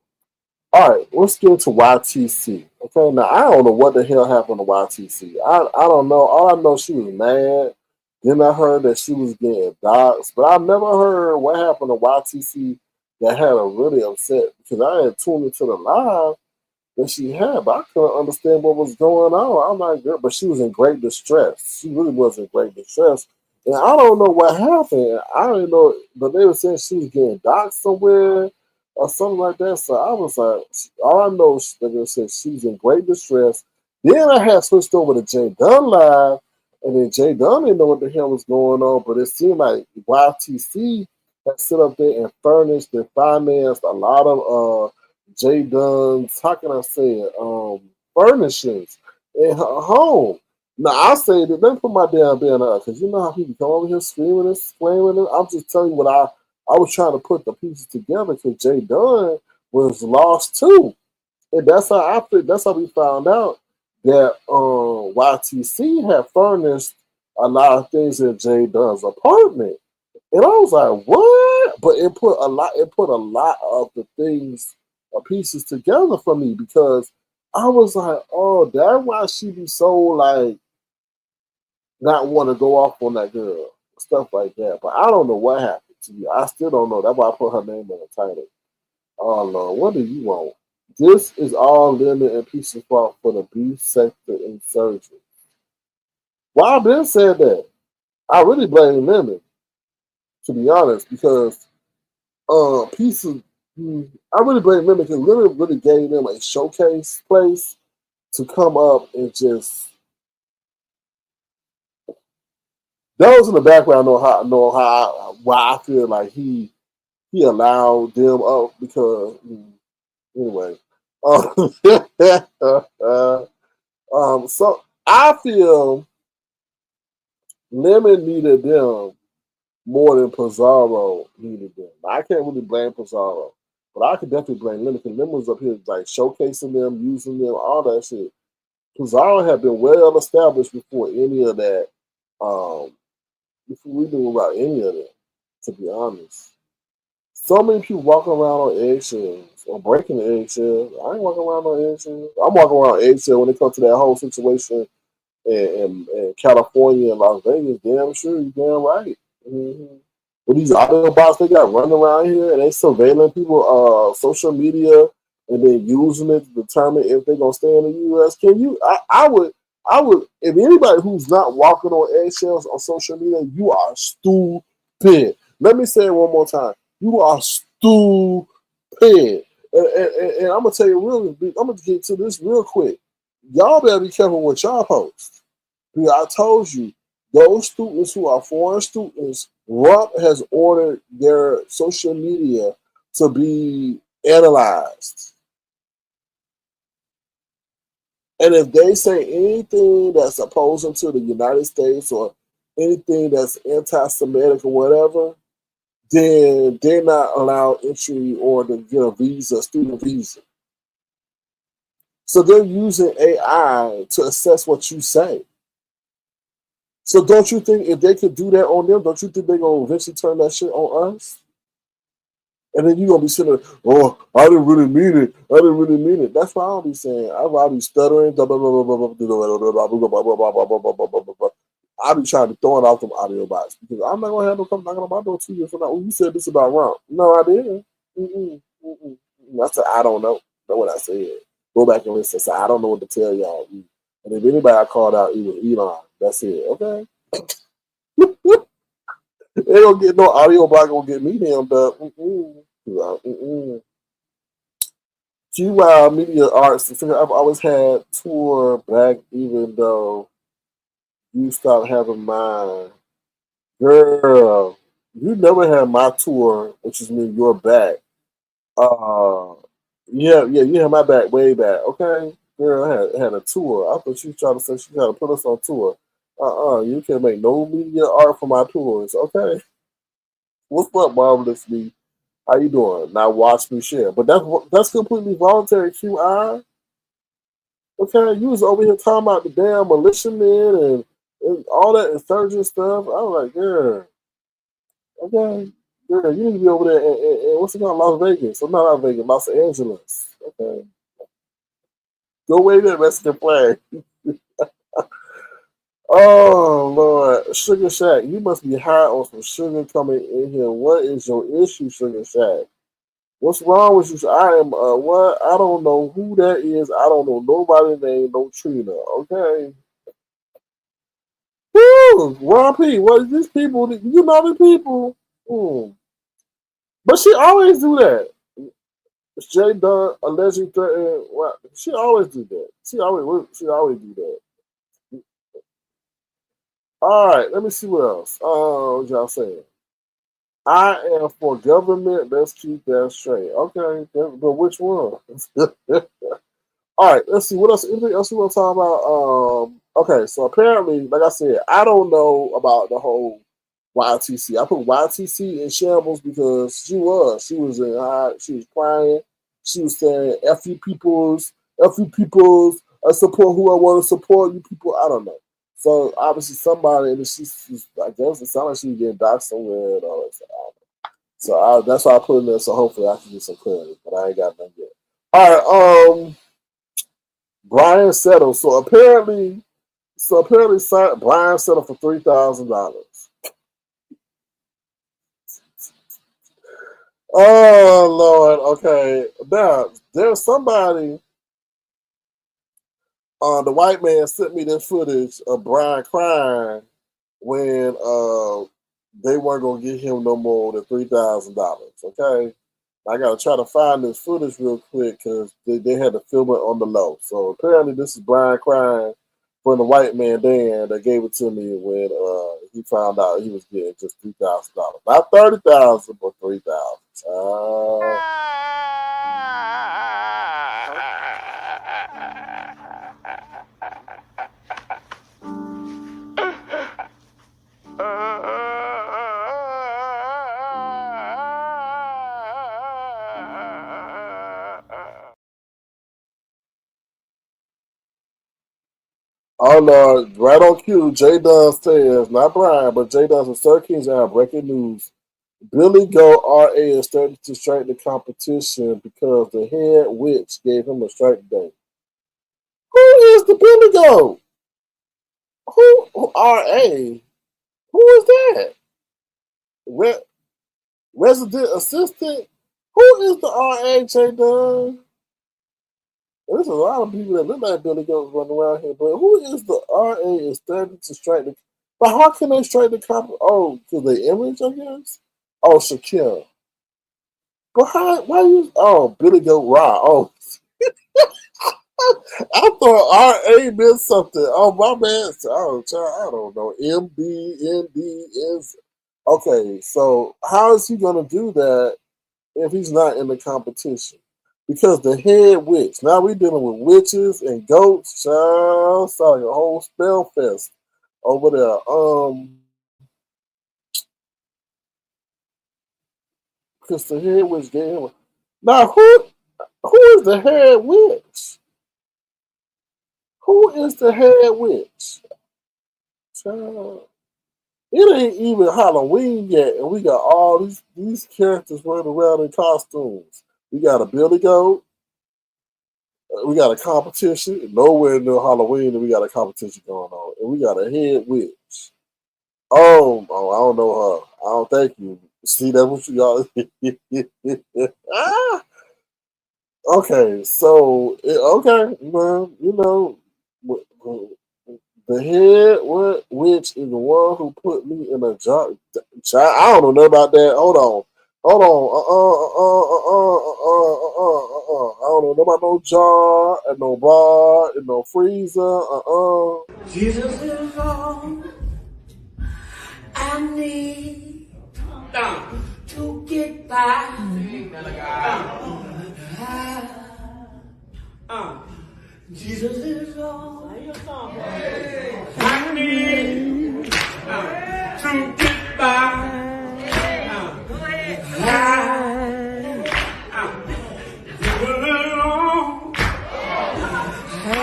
All right, let's get to YTC. Okay, now I don't know what the hell happened to YTC. I don't know. All I know, she was mad. Then I heard that she was getting doxxed, but I never heard what happened to YTC that had her really upset because I had tuned into the live that she had, but I couldn't understand what was going on. I'm like, girl, but she was in great distress. She really was in great distress. And I don't know what happened. I don't know, but they were saying she was getting doxxed somewhere or something like that. So I was like, all I know is that they said she was in great distress. Then I had switched over to Jay Dunn live, and then Jay Dunn didn't know what the hell was going on, but it seemed like YTC had sit up there and furnished and financed a lot of Jay Dunn's, how can I say it, furnishings in her home. Now I say that let me put my damn banner up because you know how people come over here screaming and screaming. And I'm just telling you what I was trying to put the pieces together because Jay Dunn was lost too, and that's how I think. That's how we found out that YTC had furnished a lot of things in Jay Dunn's apartment. And I was like, what? But it put a lot of the things pieces together for me because I was like, oh, that's why she be so like not want to go off on that girl. Stuff like that. But I don't know what happened to you. I still don't know. That's why I put her name in the title. Oh Lord, what do you want? This is all lemon and pieces fault for the B sector insurgent. Why I been said that? I really blame lemon, to be honest, because pieces. I really blame Lemon because Lemon really gave them a showcase place to come up and just those in the background know how why I feel like he allowed them up because anyway. So I feel Lemon needed them more than Pizarro needed them. I can't really blame Pizarro, but I could definitely blame Lemon because Lemon was up here like showcasing them, using them, all that shit. Pizarro had been well established before any of that. Before we knew about any of that, to be honest. So many people walking around on eggshells or breaking the eggshells. I ain't walking around on eggshells. I'm walking around eggshells when it comes to that whole situation in California and Las Vegas. Damn sure, you damn right. Mm-hmm. With these audio bots they got running around here and they surveilling people social media and then using it to determine if they're gonna stay in the US. Can you I would if anybody who's not walking on eggshells on social media, you are stupid. Let me say it one more time. You are stupid. And I'm gonna tell you I'm gonna get to this real quick. Y'all better be careful what y'all post. Because I told you, those students who are foreign students, Rump has ordered their social media to be analyzed. And if they say anything that's opposing to the United States or anything that's anti-Semitic or whatever, then they're not allowed entry or to get a visa, student visa. So they're using AI to assess what you say. So don't you think if they could do that on them, don't you think they're gonna eventually turn that shit on us? And then you're gonna be sitting there, oh, I didn't really mean it. I didn't really mean it. That's what I'll be saying. I'll be stuttering. I'll be trying to throw it off them audio box because I'm not gonna have no come knocking on my door 2 years from now. Oh, you said this about Rump. No, I didn't. I said I don't know. That's what I said. Go back and listen. So I don't know what to tell y'all. And if anybody I called out, it was Elon. That's it. Okay. They don't get no audio block gonna get me damn up. GY Media Arts. I've always had tour back, even though you stopped having mine. Girl, you never had my tour, which is mean you're back. Uh, yeah, you had my back way back. Okay, girl, I had a tour. I thought you were trying to say she tried to put us on tour. You can't make no media art for my tours. Okay, what's up, marvelous me? How you doing? Now watch me share. But that's completely voluntary, QI. Okay, you was over here talking about the damn militiamen and all that insurgent stuff. I was like, girl, okay, girl, you need to be over there in what's it called, Las Vegas? I'm not Las Vegas, Los Angeles. Okay, go wave that Mexican flag. Oh Lord, Sugar Shack, you must be high on some sugar coming in here. What is your issue, Sugar Shack? What's wrong with you? I am what? I don't know who that is. I don't know nobody named no Trina. Okay. Woo! Ron P. What these people? You know the people. Mm. But she always do that. Jay Dunn allegedly threatened. What? She always do that. She always do that. All right. Let me see what else. What y'all saying? I am for government. Let's keep that straight. Okay, but which one? All right, let's see. What else? Anything else we want to talk about? Okay, so apparently, like I said, I don't know about the whole YTC. I put YTC in shambles because she was in she was crying. She was saying, "F you peoples, F you peoples. I support who I want to support. You people, I don't know." So obviously somebody, and she's I guess it sounded like she was getting doxxed somewhere and all that stuff. So that's why I put in there. So hopefully I can get some clarity, but I ain't got nothing yet. All right, Briine settled. So apparently, Briine settled for $3,000. Oh Lord. Okay. Now there's somebody. The white man sent me this footage of Briine crying when they weren't gonna get him no more than $3,000. Okay. I gotta try to find this footage real quick because they had to film it on the low. So apparently this is Briine crying from the white man Dan that gave it to me when he found out he was getting just $3,000, not 30,000, but 3,000. Oh Lord, right on cue, J Dunn says, not Brian, but J Dunn from Sir Kings have breaking news. Billy Goat RA is starting to strike the competition because the head witch gave him a strike today. Who is the Billy Goat? Who RA? Who is that? Resident assistant? Who is the RA, J Dunn? There's a lot of people that look like Billy Goats running around here, but who is the RA is starting to strike the? But how can they strike the cop? Oh, to the image, I guess. Oh, Shakira. But how? Why you? Oh, Billy Goat Raw. Oh, I thought RA meant something. Oh, my man. Oh, child, I don't know. MD is okay. So how is he gonna do that if he's not in the competition? Because the head witch. Now we dealing with witches and goats, child. It's like a whole spell fest over there. Because the head witch gave him. Now who is the head witch? Who is the head witch? Child. It ain't even Halloween yet, and we got all these characters running around in costumes. We got a Billy Goat. We got a competition. Nowhere near Halloween, and we got a competition going on. And we got a head witch. Oh, I don't know her. I don't thank you. See, that's what you got. Ah! Okay, so, okay, well, the head witch is the one who put me in a jar. I don't know nothing about that. Hold on. Hold on. I don't know nothing about no jar and no bar and no freezer.
Jesus is all I need to get by. Jesus is all I need to get by. I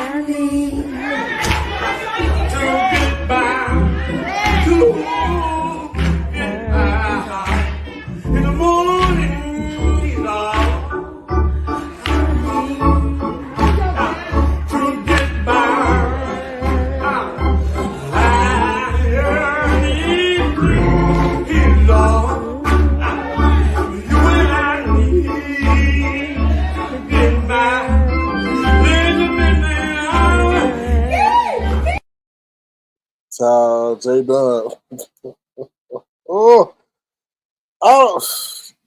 Child, J Dunn. Oh, I don't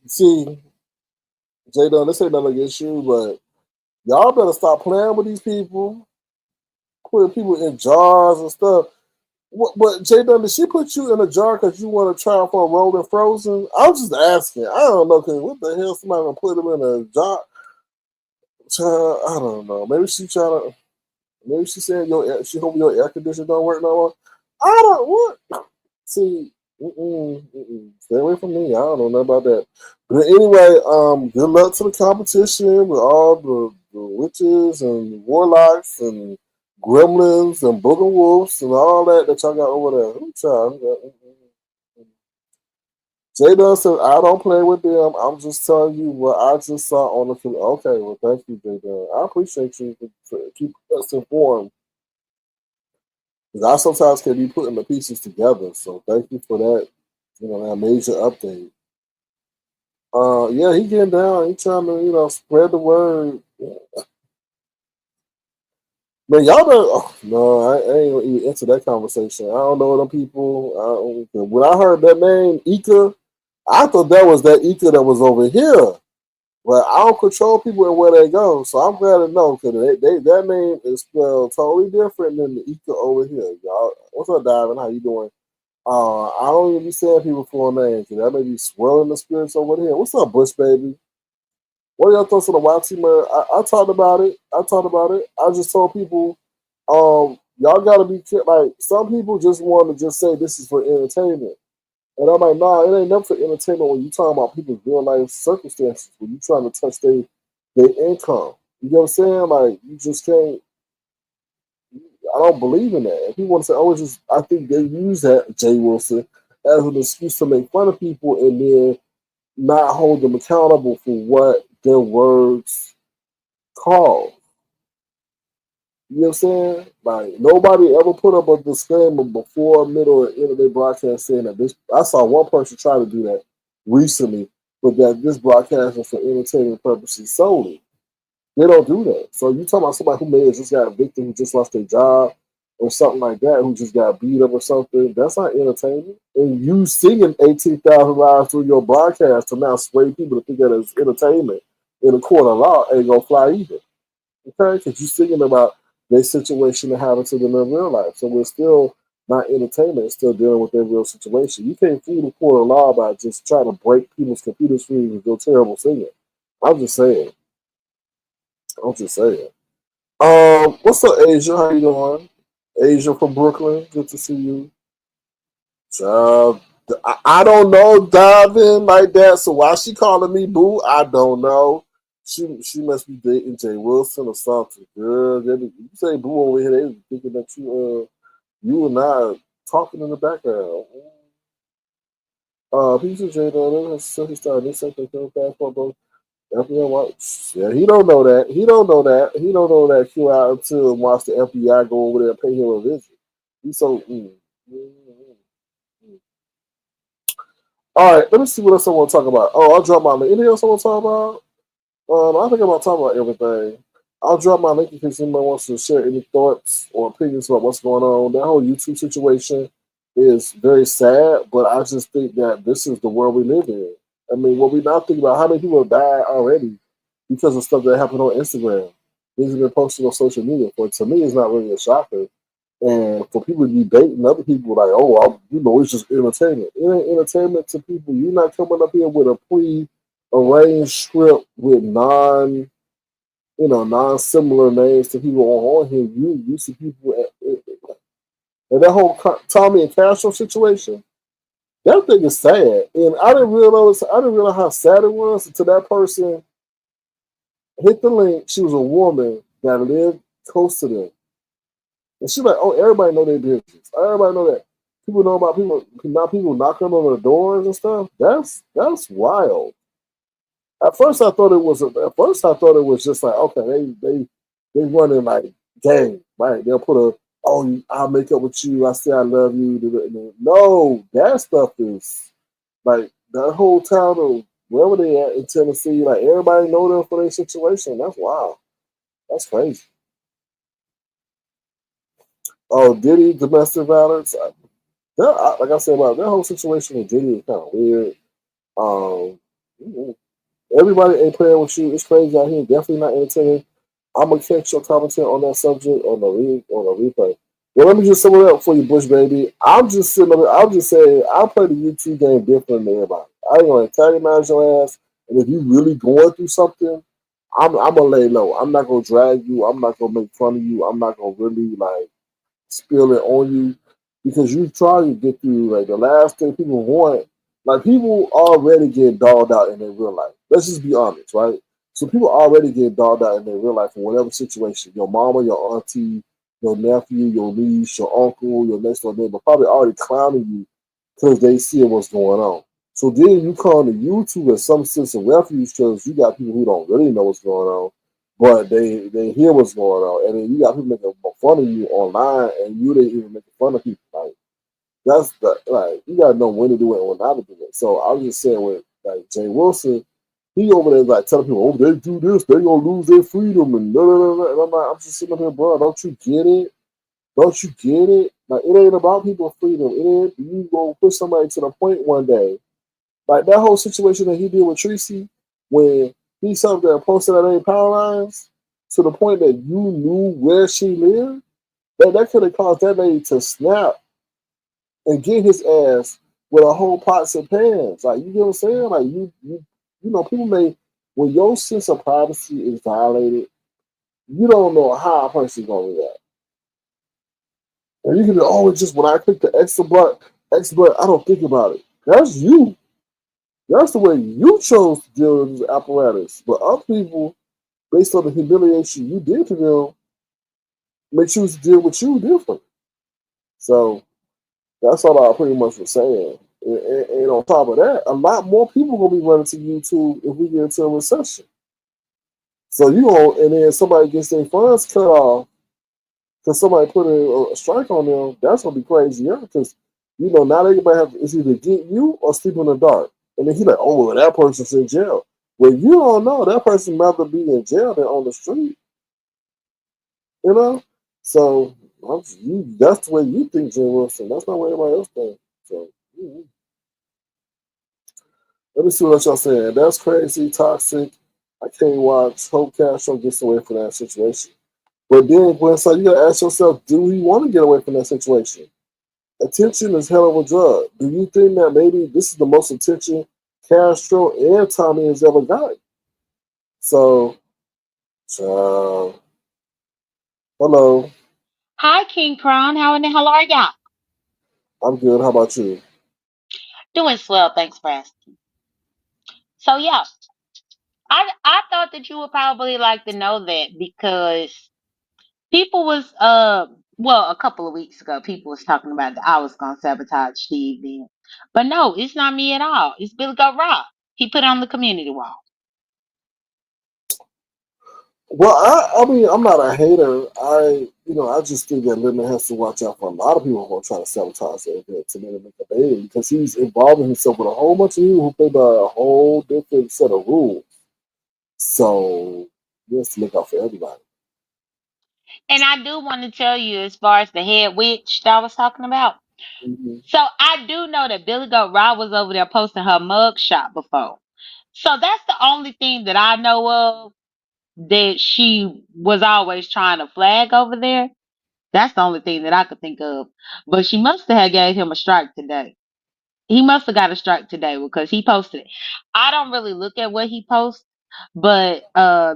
see, J Dunn, this ain't nothing against you, but y'all better stop playing with these people, putting people in jars and stuff. But J Dunn, did she put you in a jar because you want to try for a role in Frozen? I'm just asking. I don't know, because what the hell, somebody gonna put them in a jar? Child, I don't know. Maybe she trying to. Maybe she said she hope your air conditioner don't work no more. I don't what. See, stay away from me. I don't know nothing about that. But anyway, good luck to the competition with all the witches and warlocks and gremlins and booger wolves and all that y'all got over there. Ooh, child. Jay Dunn said, I don't play with them. I'm just telling you what I just saw on the film. Okay, well, thank you, Jay Dunn. I appreciate you for keep us informed. Because I sometimes can be putting the pieces together. So thank you for that, that major update. Yeah, he getting down. He trying to, spread the word. Man, y'all better. Oh, no, I ain't even into that conversation. I don't know them people. When I heard that name, Ika, I thought that was that Ika that was over here. But I don't control people and where they go, so I'm glad to know because that name is spelled totally different than the Ika over here, y'all. What's up, Diamond? How you doing? I don't even be saying people full names, because that may be swirling the spirits over here. What's up, Bush baby? What are your thoughts on the wild team? I talked about it. I just told people, y'all gotta be like some people just want to just say this is for entertainment. And I'm like, nah, it ain't never for entertainment when you talking about people's real life circumstances, when you trying to touch their income. You know what I'm saying? Like, you just can't, I don't believe in that. If people want to say, oh, it's just, I think they use that, Jay Wilson, as an excuse to make fun of people and then not hold them accountable for what their words cause. You know what I'm saying? Like, nobody ever put up a disclaimer before, middle, or end of their broadcast saying that this. I saw one person try to do that recently, but that this broadcast is for entertainment purposes solely. They don't do that. So you talking about somebody who may have just got a victim who just lost their job or something like that, who just got beat up or something. That's not entertainment. And you singing 18,000 lives through your broadcast to now sway people to think that it's entertainment in a court of law ain't gonna fly either. Okay, because you're singing about their situation that happened to them in real life. So we're still not entertainment, it's still dealing with their real situation. You can't fool the court of law by just trying to break people's computer screens with your terrible singing. I'm just saying. What's up, Asia? How you doing? Asia from Brooklyn. Good to see you. Uh, I don't know diving like that. So why she calling me boo? I don't know. She must be dating Jay Wilson or something. Girl, you say boo over here, they thinking that you and I talking in the background. Pizza J Dillon so he started this second film fast for both FBI watch. Yeah, he don't know that. He don't know that. He don't know that Q out until watch the FBI go over there and pay him a visit. He's so All right, let me see what else I want to talk about. Oh, I'll drop my link. Anything else I want to talk about? I think I'm going to talk about everything. I'll drop my link in case anybody wants to share any thoughts or opinions about what's going on. That whole YouTube situation is very sad, but I just think that this is the world we live in. I mean, what we not think about, how many people have died already because of stuff that happened on Instagram. These have been posted on social media. But to me, it's not really a shocker. And for people to be baiting other people like, oh, it's just entertainment. It ain't entertainment to people. You're not coming up here with a pre-arranged script with non-similar names to people on here. You see people and that whole Tommy and Castro situation. That thing is sad, and I didn't realize how sad it was until that person hit the link. She was a woman that lived close to them. And she's like, oh, everybody know their business. Everybody know that. People know about people, not people knocking on the doors and stuff. That's wild. At first, I thought it was just like, okay, they running like gang, right? They'll put I'll make up with you. I say I love you. No, that stuff is like that whole town of wherever they at in Tennessee. Like everybody know them for their situation. That's wild. That's crazy. Oh, Diddy domestic violence. Like I said about that whole situation with Diddy is kind of weird. Um, Everybody ain't playing with you. It's crazy out here. Definitely not entertaining. I'm gonna catch your commentary on that subject on the replay. Well, let me just sum it up for you, Bush baby. I'm just sitting over. I'm just saying I play the YouTube game different than everybody. I ain't gonna antagonize your ass, and if you really going through something, I'm gonna lay low. I'm not gonna drag you. I'm not gonna make fun of you. I'm not gonna really like spill it on you because you try to get through like the last thing people want. Like people already get dogged out in their real life. Let's just be honest, right? So people already get dogged out in their real life in whatever situation. Your mama, your auntie, your nephew, your niece, your uncle, your next door neighbor probably already clowning you because they see what's going on. So then you come to YouTube as some sense of refuge because you got people who don't really know what's going on, but they hear what's going on, and then you got people making fun of you online, and you didn't even make fun of people. Like that's the like you gotta know when to do it and when not to do it. So I was just saying with like Jay Wilson, he over there like telling people, oh, they do this, they gonna lose their freedom and blah, blah, blah, blah. And I'm like, I'm just sitting up here, bro. Don't you get it? Don't you get it? Like it ain't about people's freedom. It ain't you gonna push somebody to the point one day. Like that whole situation that he did with Tracy, when he sat there and posted that ain't power lines to the point that you knew where she lived, that could have caused that lady to snap and get his ass with a whole pots and pans. Like you get what I'm saying? Like you know, people may when your sense of privacy is violated, you don't know how a person's gonna react. And you can be, oh, it's just when I click the extra button, I don't think about it. That's you. That's the way you chose to deal with this apparatus. But other people, based on the humiliation you did to them, may choose to deal with you different. So that's all I pretty much was saying. And on top of that, a lot more people gonna be running to YouTube if we get into a recession. So you know, and then somebody gets their funds cut off because somebody put a strike on them. That's gonna be crazy, yeah. Because you know now they might have it's either get you or sleep in the dark. And then he's like, oh, well, that person's in jail. Well, you don't know that person rather be in jail than on the street. You know, so that's the way you think, Jim Wilson. That's not what everybody else thinks. So let me see what y'all saying. That's crazy, toxic. I can't watch. Hope Castro gets away from that situation. But then, Gwen, so you gotta ask yourself, do we want to get away from that situation? Attention is hell of a drug. Do you think that maybe this is the most attention Castro and Tommy has ever got? So, uh, hello,
Hi, King Crown. How in the hell are y'all?
I'm good. How about you?
Doing swell, thanks for asking. So yeah, I thought that you would probably like to know that because people was well a couple of weeks ago people was talking about that I was gonna sabotage Steve then. But no, it's not me at all. It's Billy Goat Rob. He put it on the community wall.
Well, I mean, I'm not a hater. I just think that Linda has to watch out for a lot of people who are trying to sabotage the event to make a baby because he's involving himself with a whole bunch of people who play by a whole different set of rules. So he has to look out for everybody.
And I do want to tell you as far as the head witch that I was talking about.
Mhm.
So I do know that Billy Goat Rob was over there posting her mug shot before. So that's the only thing that I know of that she was always trying to flag over there. That's the only thing that I could think of. But she must have gave him a strike today. He must have got a strike today because he posted it. I don't really look at what he posts, but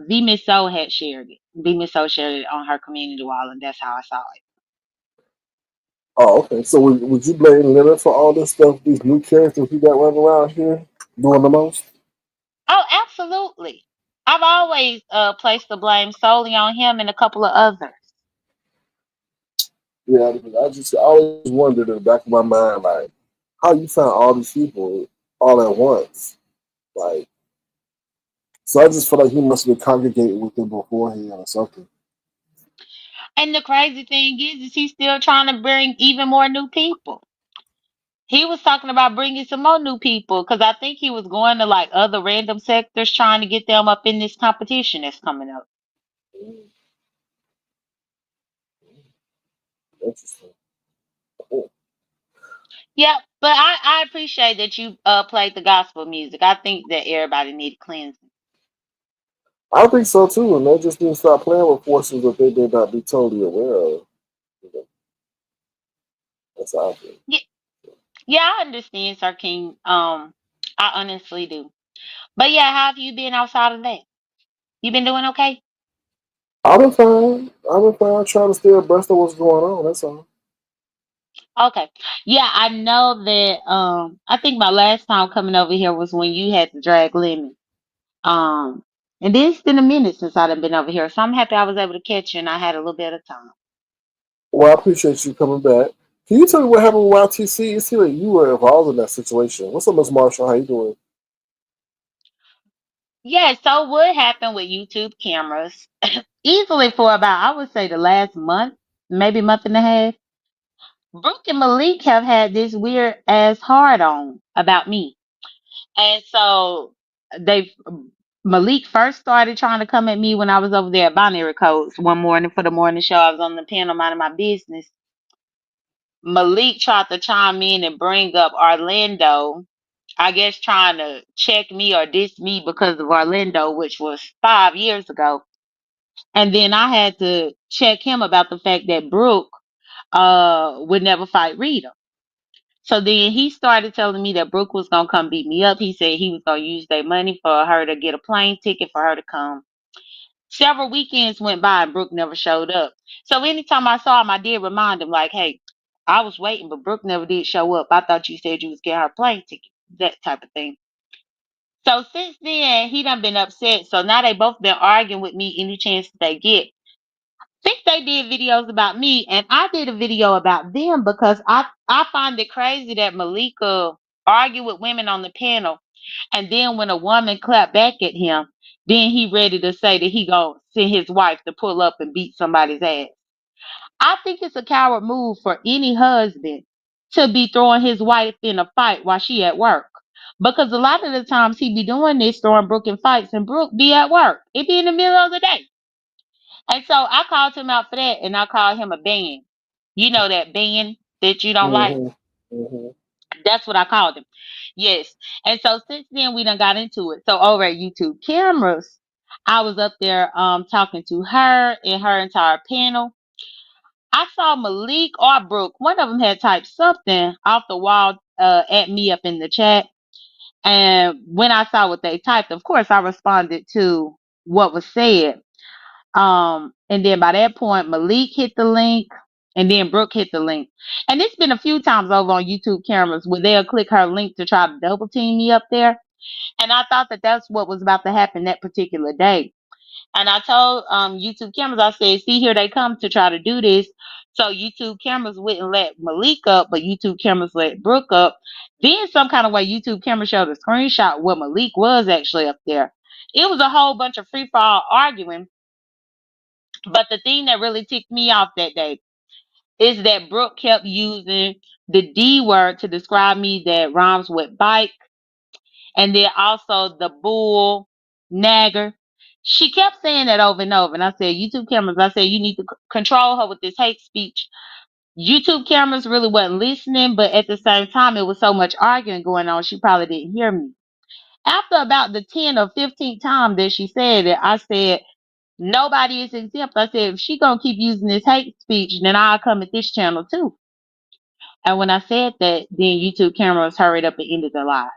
V Miss So had shared it. V Miss So shared it on her community wall, and that's how I saw it.
Oh, okay. So would you blame Leonard for all this stuff, these new characters we got running around here doing the most?
Oh, absolutely. I've always placed the blame solely on him and a couple of others.
Yeah, because I always wondered in the back of my mind, like, how you found all these people all at once. Like, so I just feel like he must have been congregating with them beforehand or something.
And the crazy thing is he's still trying to bring even more new people. He was talking about bringing some more new people because I think he was going to like other random sectors trying to get them up in this competition that's coming up.
Interesting. Cool.
Yeah, but I appreciate that you played the gospel music. I think that everybody needs cleansing.
I think so too, and they just need to stop playing with forces that they may not be totally aware of. You know, that's how I feel.
Yeah, yeah, I understand, Sir King. I honestly do. But yeah, how have you been outside of that? You been doing okay?
I've been fine. I've been fine trying to stay abreast of what's going on. That's all.
Okay. Yeah, I know that I think my last time coming over here was when you had to drag Lemon. Um and then it's been a minute since I've been over here. So I'm happy I was able to catch you and I had a little bit of time.
Well, I appreciate you coming back. Can you tell me what happened with YTC? It seemed like you were involved in that situation. What's up, Miss Marshall? How you doing?
Yeah, so what happened with YouTube cameras? Easily for about I would say the last month, maybe month and a half. Brooke and Malik have had this weird ass hard on about me. And so they Malik first started trying to come at me when I was over there at Binary Codes one morning for the morning show. I was on the panel minding my business. Malik tried to chime in and bring up Orlando, I guess trying to check me or diss me because of Orlando, which was 5 years ago. And then I had to check him about the fact that Brooke would never fight Rita. So then he started telling me that Brooke was gonna come beat me up. He said he was gonna use their money for her to get a plane ticket for her to come. Several weekends went by and Brooke never showed up. So anytime I saw him, I did remind him, like, hey, I was waiting, but Brooke never did show up. I thought you said you was getting her a plane ticket, that type of thing. So since then, he done been upset. So now they both been arguing with me any chance that they get. Think they did videos about me, and I did a video about them because I find it crazy that Malika argue with women on the panel, and then when a woman clap back at him, then he ready to say that he gonna send his wife to pull up and beat somebody's ass. I think it's a coward move for any husband to be throwing his wife in a fight while she at work. Because a lot of the times he be doing this, throwing Brooke in fights, and Brooke be at work. It be in the middle of the day. And so I called him out for that and I called him a ban. You know that ban that you don't like?
Mm-hmm. Mm-hmm.
That's what I called him. Yes. And so since then we done got into it. So over at YouTube cameras, I was up there talking to her and her entire panel. I saw Malik or Brooke. One of them had typed something off the wall at me up in the chat. And when I saw what they typed, of course I responded to what was said. And then by that point, Malik hit the link, and then Brooke hit the link. And it's been a few times over on YouTube cameras where they'll click her link to try to double team me up there. And I thought that that's what was about to happen that particular day. And I told YouTube cameras, I said, see, here they come to try to do this. So YouTube cameras wouldn't let Malik up, but YouTube cameras let Brooke up. Then some kind of way YouTube camera showed a screenshot where Malik was actually up there. It was a whole bunch of free for all arguing. But the thing that really ticked me off that day is that Brooke kept using the D word to describe me that rhymes with bike, and then also the bull, nagger. She kept saying that over and over. And I said, YouTube cameras, I said, you need to control her with this hate speech. YouTube cameras really wasn't listening, but at the same time, it was so much arguing going on, she probably didn't hear me. After about the 10th or 15th time that she said it, I said, nobody is exempt. I said, if she gonna keep using this hate speech, then I'll come at this channel too. And when I said that, then YouTube cameras hurried up and ended the live.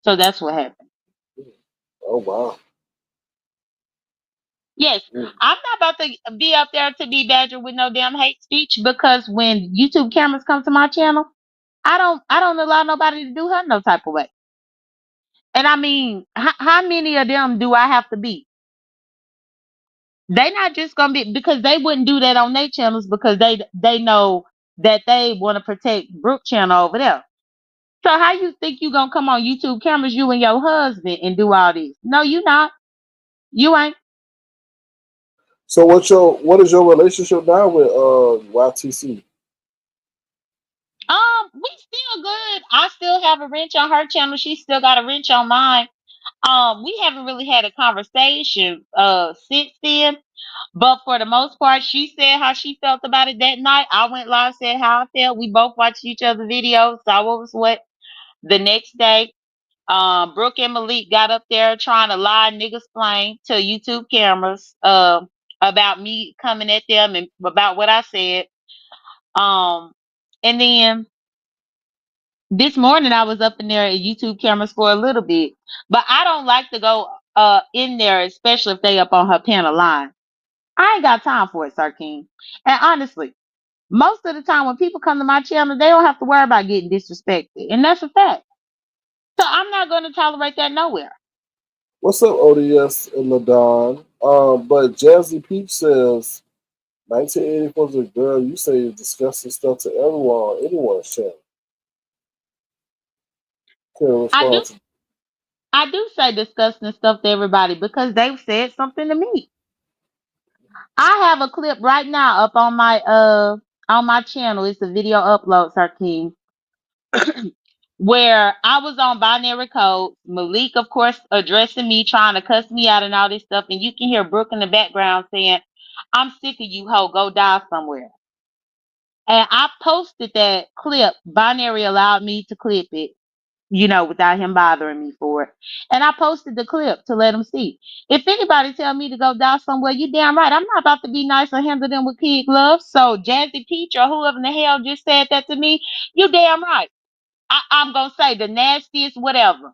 So that's what happened.
Oh wow.
Yes,
Mm.
I'm not about to be up there to be badgered with no damn hate speech because when YouTube cameras come to my channel, I don't allow nobody to do her no type of way. And I mean, how many of them do I have to be? They not just gonna be because they wouldn't do that on their channels because they know that they want to protect Brook channel over there. So how you think you gonna come on YouTube cameras, you and your husband, and do all this? No, you not. You ain't.
So what is your relationship now with YTC?
We still good. I still have a wrench on her channel. She still got a wrench on mine. We haven't really had a conversation since then. But for the most part, she said how she felt about it that night. I went live, said how I felt. We both watched each other videos, saw what was what. The next day, Brooke and Malik got up there trying to lie niggas plain to YouTube cameras about me coming at them and about what I said. Um, and then this morning I was up in there at YouTube cameras for a little bit, but I don't like to go in there, especially if they up on her panel line. I ain't got time for it, Sir King. And honestly, most of the time when people come to my channel, they don't have to worry about getting disrespected, and that's a fact. So I'm not going to tolerate that nowhere.
What's up, ODS and LaDon? But Jazzy Peach says 1984 is a girl you say is disgusting stuff to everyone on anyone's channel. Can
I
respond
do,
to
I do say disgusting stuff to everybody because they've said something to me. I have a clip right now up on my channel. It's a video upload, Sir King, where I was on binary code. Malik, of course, addressing me, trying to cuss me out and all this stuff, and you can hear Brooke in the background saying, "I'm sick of you, hoe. Go die somewhere." And I posted that clip. Binary allowed me to clip it, without him bothering me for it. And I posted the clip to let him see. If anybody tell me to go die somewhere, you damn right. I'm not about to be nice or handle them with kid gloves. So Jazzy Peach or whoever in the hell just said that to me, you damn right. I'm gonna say the nastiest whatever.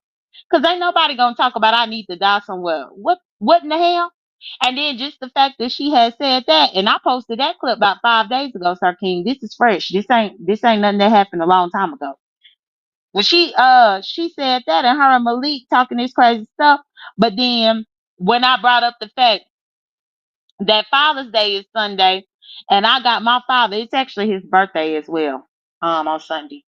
Cause ain't nobody gonna talk about I need to die somewhere. What in the hell? And then just the fact that she had said that, and I posted that clip about 5 days ago, Sir King. This is fresh. This ain't nothing that happened a long time ago. When she said that and her and Malik talking this crazy stuff, but then when I brought up the fact that Father's Day is Sunday, and I got my father, it's actually his birthday as well, on Sunday.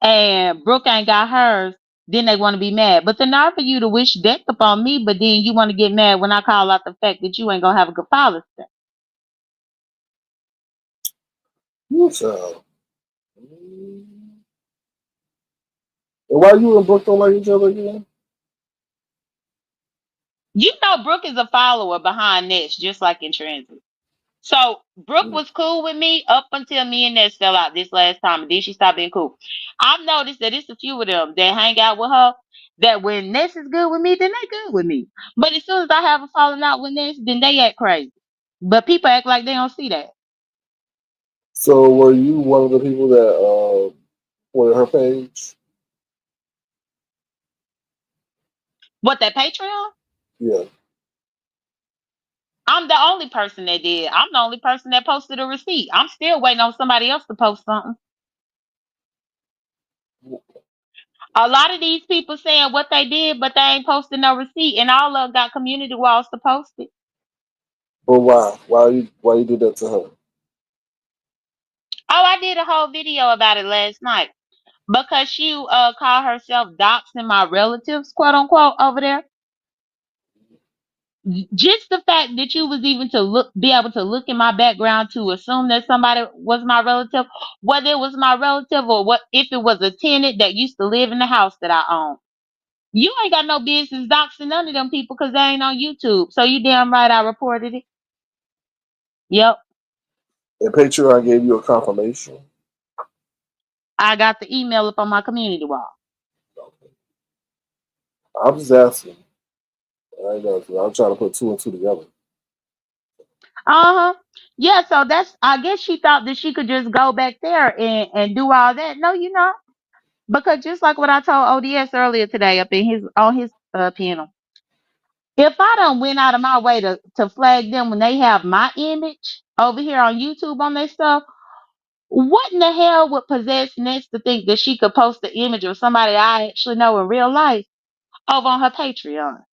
And Brooke ain't got hers, then they want to be mad. But the nerve for you to wish death upon me, but then you want to get mad when I call out the fact that you ain't gonna have a good Father's Day.
you, child. And why you and Brooke don't like each other again?
You know Brooke is a follower behind Ness, just like in transit. So Brooke
Mm.
was cool with me up until me and Ness fell out this last time, and then she stopped being cool. I've noticed that it's a few of them that hang out with her. That when Ness is good with me, then they good with me. But as soon as I have a falling out with Ness, then they act crazy. But people act like they don't see that.
So were you one of the people that wanted her page?
What, that Patreon?
Yeah.
I'm the only person that did. I'm the only person that posted a receipt. I'm still waiting on somebody else to post something. A lot of these people saying what they did, but they ain't posting no receipt, and all of them got community walls to post it.
But why? Why you did that to her?
Oh, I did a whole video about it last night because she called herself doxing my relatives, quote unquote, over there. Just the fact that you was even to be able to look in my background to assume that somebody was my relative, whether it was my relative or what, if it was a tenant that used to live in the house that I own. You ain't got no business doxing none of them people because they ain't on YouTube. So you damn right I reported it. Yep.
And Patreon gave you a confirmation.
I got the email up on my community wall.
I'm just asking. I know. I'm trying to put two and two together.
Uh-huh. Yeah, so that's, I guess she thought that she could just go back there and do all that. No, you not. Because just like what I told ODS earlier today up in his on his panel. If I done went out of my way to flag them when they have my image over here on YouTube on their stuff, what in the hell would possess Ness to think that she could post the image of somebody I actually know in real life over on her Patreon?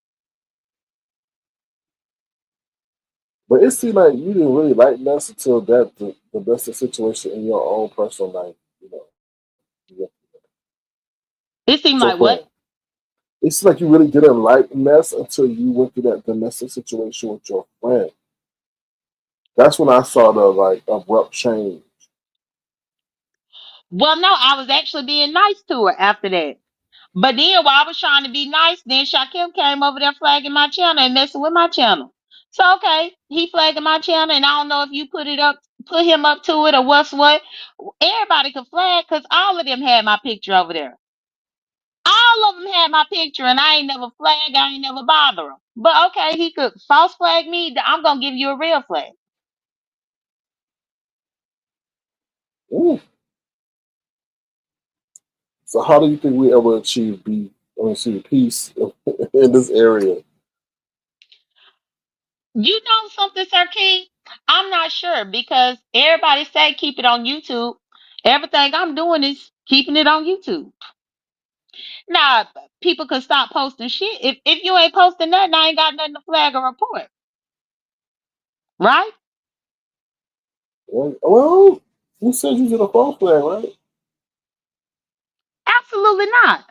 But it seemed like you didn't really like Ness until the domestic situation in your own personal life. Yeah.
It seemed
So
like what?
friend. It's like you really didn't like Ness until you went through that domestic situation with your friend. That's when I saw the like abrupt change.
Well, no, I was actually being nice to her after that. But then while I was trying to be nice, then Shaquille came over there flagging my channel and messing with my channel. So okay, he flagging my channel, and I don't know if you put him up to it or what's what. Everybody could flag because all of them had my picture over there. All of them had my picture, and I ain't never flag. I ain't never bother him. But okay, he could false flag me. I'm gonna give you a real flag.
Ooh. So how do you think we ever achieve peace in this area?
You know something, Sir King? I'm not sure because everybody say keep it on YouTube. Everything I'm doing is keeping it on YouTube. Now, people could stop posting shit. If you ain't posting nothing, I ain't got nothing to flag or report. Right?
Well, you said you did a false flag, right?
Absolutely not.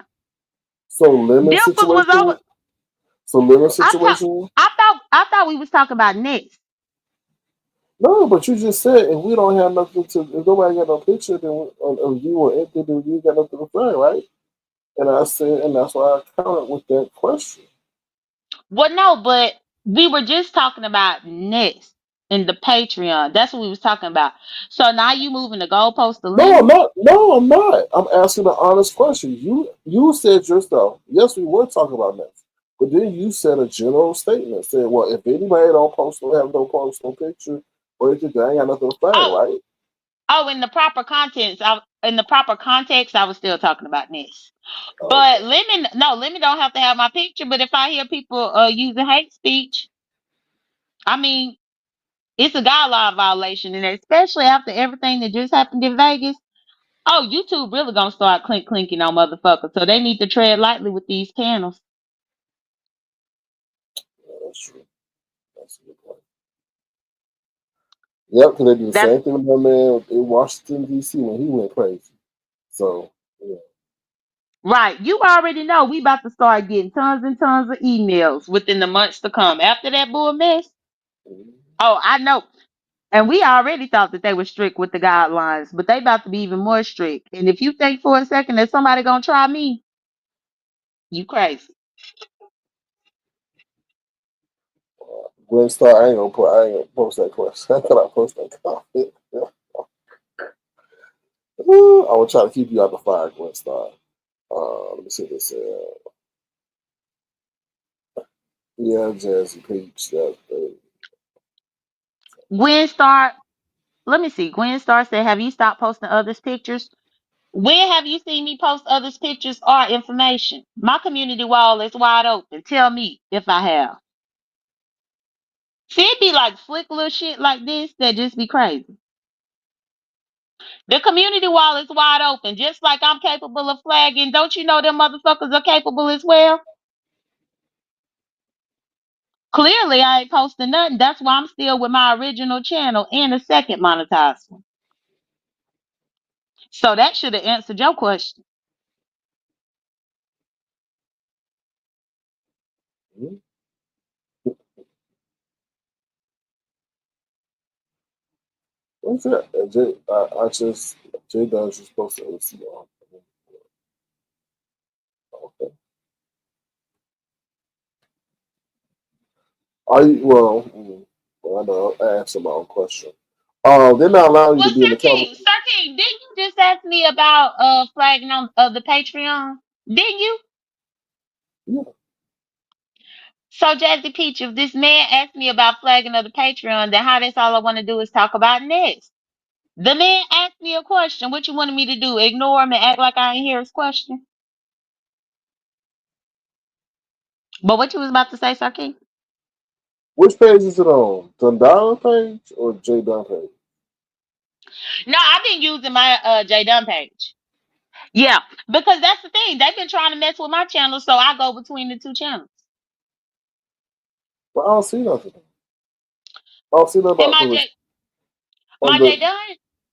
So limit
Dimple was
situation.
over.
So limit
I thought
situation.
I thought we was talking about Ness.
No, but you just said if we don't have nothing to, if nobody got no picture, then of you or anything, then you got nothing to flag, right? And I said, and that's why I countered with that question.
Well, no, but we were just talking about Ness in the Patreon. That's what we was talking about. So now you moving the goalpost to
No, I'm
lemon?
not. No, I'm not. I'm asking an honest question. You said yourself. Yes, we were talking about that, but then you said a general statement. Said, well, if anybody don't post, don't have no post, no picture, or anything, they ain't got nothing to flag,
Oh,
right?
oh, in the proper context, I was still talking about Ness. But
Okay.
lemon, no, lemon don't have to have my picture. But if I hear people using hate speech, I mean, it's a guideline violation, and especially after everything that just happened in Vegas. Oh, YouTube really gonna start clinking on motherfuckers, so they need to tread lightly with these panels.
Yeah, that's true. That's a good point. Yep, because they did the
That's
same thing with my man in Washington D.C. when he went crazy. So yeah.
right. You already know we about to start getting tons and tons of emails within the months to come. After that bull mess,
Mhm.
oh, I know. And we already thought that they were strict with the guidelines, but they about to be even more strict. And if you think for a second that somebody gonna try me, you crazy.
Gwen Star, I ain't gonna post that question. I thought I post that comment. I will try to keep you out the fire, Gwen Star. Let me see this. Yeah, Jazzy Peach.
Gwen Star, let me see. Gwen Star said, "Have you stopped posting others' pictures? When have you seen me post others' pictures or information? My community wall is wide open. Tell me if I have." See, it be like slick little shit like this that just be crazy. The community wall is wide open, just like I'm capable of flagging. Don't you know them motherfuckers are capable as well? Clearly, I ain't posting nothing. That's why I'm still with my original channel and a second monetized one. So that should have answered your question.
Hmm? What's that? I just J Dubs is supposed to see on. Okay. Are you well, I know I answered my own question. They're not allowing you
Well,
to be in the cover.
Sir King, didn't you just ask me about flagging on the Patreon? Didn't you?
Yeah.
So Jazzy Peach, if this man asked me about flagging of the Patreon, then how that's all I want to do is talk about next. The man asked me a question. What you wanted me to do? Ignore him and act like I ain't hear his question? But what you was about to say, Sir King?
Which page is it on? Dundara page or J Dunn page?
No, I've been using my J Dunn page. Yeah, because that's the thing. They've been trying to mess with my channel, so I go between the two channels.
But I don't see nothing. I don't see nothing
And
about on
my
the
J Dunn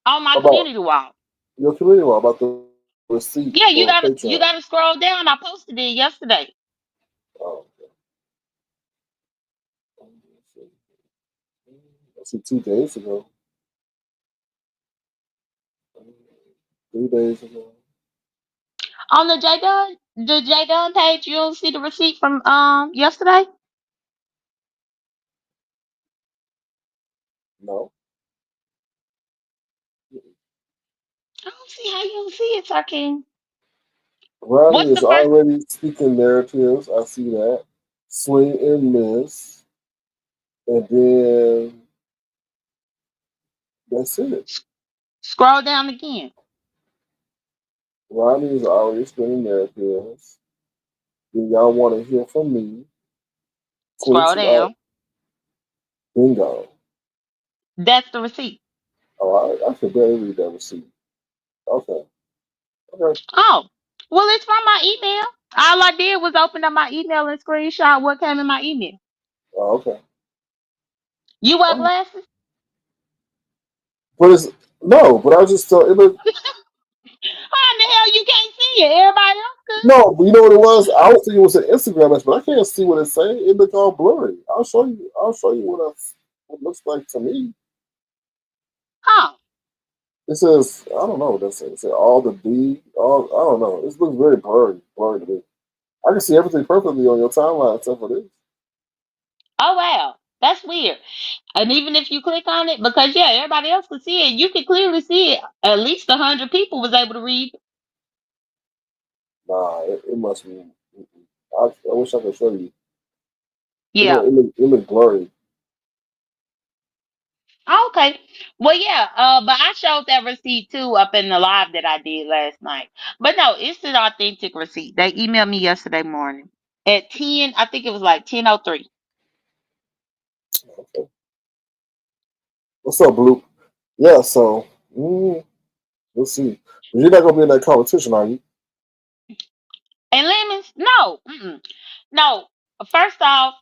on my
about
community wall.
your community wall about the receipt
Yeah,
for
you
Patreon.
gotta scroll down. I posted it yesterday.
Oh, okay. I see 2 days ago, 3 days ago.
On the J Dunn? Did Jay Dunn page you don't see the receipt from yesterday?
No.
I don't see how you don't see it, Sir King.
Ronnie
What's
is
the first
already speaking narratives. I see that. Swing and miss. And then that's it.
scroll down again?
Ronnie is already spinning narratives. Then y'all want to hear from me.
Scroll
Quincy,
down.
bingo.
That's the receipt.
Oh, I can barely read that receipt. Okay. Okay.
Oh, well, it's from my email. All I did was open up my email and screenshot what came in my email.
Oh, okay.
You wear
Oh,
glasses?
but it's no, but I just thought it looked
How in the hell you can't see it? Everybody else could.
no, but you know what it was? I was thinking it was an Instagram message, but I can't see what it's saying. It looked all blurry. I'll show you what it looks like to me.
Huh?
It says I don't know what that says. It said all the B, all I don't know. It looks very blurry to me. I can see everything perfectly on your timeline except for this.
Oh wow, that's weird. And even if you click on it, because yeah, everybody else could see it. You could clearly see it. At least 100 people was able to read.
Nah, it must be. I wish I could show you.
Yeah.
It look blurry.
Oh, okay. Well, yeah. But I showed that receipt too up in the live that I did last night. But no, it's an authentic receipt. They emailed me yesterday morning at 10. I think it was like 10:03.
Okay. What's up, Blue? Yeah, so we'll see. But you're not gonna be in that competition, are you?
And Lemons, no, no. First off,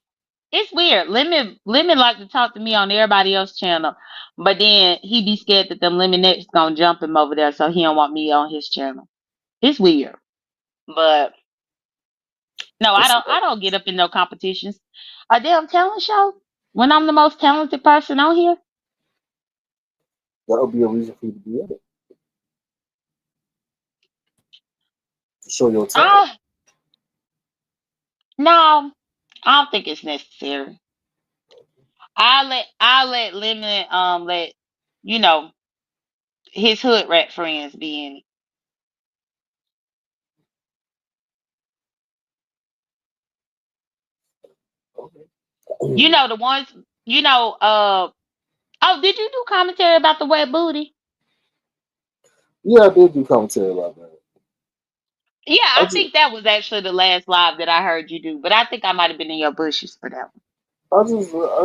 it's weird. Lemon like to talk to me on everybody else's channel, but then he be scared that them Lemonettes gonna jump him over there, so he don't want me on his channel. It's weird, but no, I
What's
don't. I don't get up in no competitions. A damn talent show when I'm the most talented person on here.
that would be a reason for you to be in it to show your talent.
Ah, no, I don't think it's necessary. I let Lemon let you know his hood rat friends be in it.
Okay.
You know the ones. You know. Oh, did you do commentary about the wet booty?
Yeah, I did do commentary about that.
Yeah,
I
I
just,
think that was actually the last live that I heard you do, but I think I might have been in your bushes for that one.
I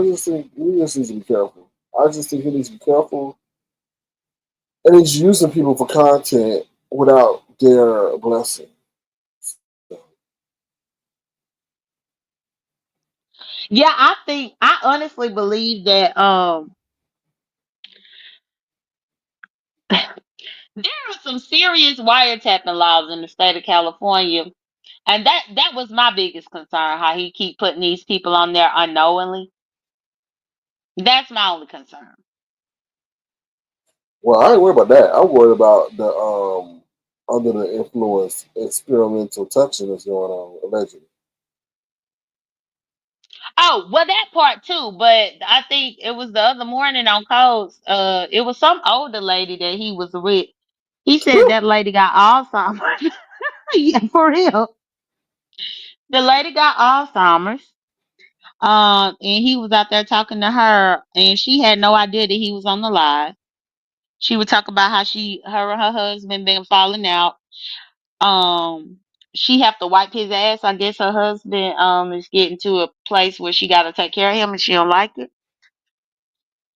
just think he just needs to be careful. I just think he needs to be careful, and he's using people for content without their blessing.
Yeah, I honestly believe that there are some serious wiretapping laws in the state of California, and that was my biggest concern. How he keep putting these people on there unknowingly. That's my only concern.
Well, I ain't worried about that. I'm worried about the under the influence experimental touching that's going on allegedly.
Oh, well, that part too, but I think it was the other morning on Codes. It was some older lady that he was with. He said that lady got Alzheimer's. Yeah, for real. The lady got Alzheimer's. And he was out there talking to her, and she had no idea that he was on the live. She would talk about how her and her husband been falling out. Um, she have to wipe his ass. I guess her husband is getting to a place where she got to take care of him, and she don't like it.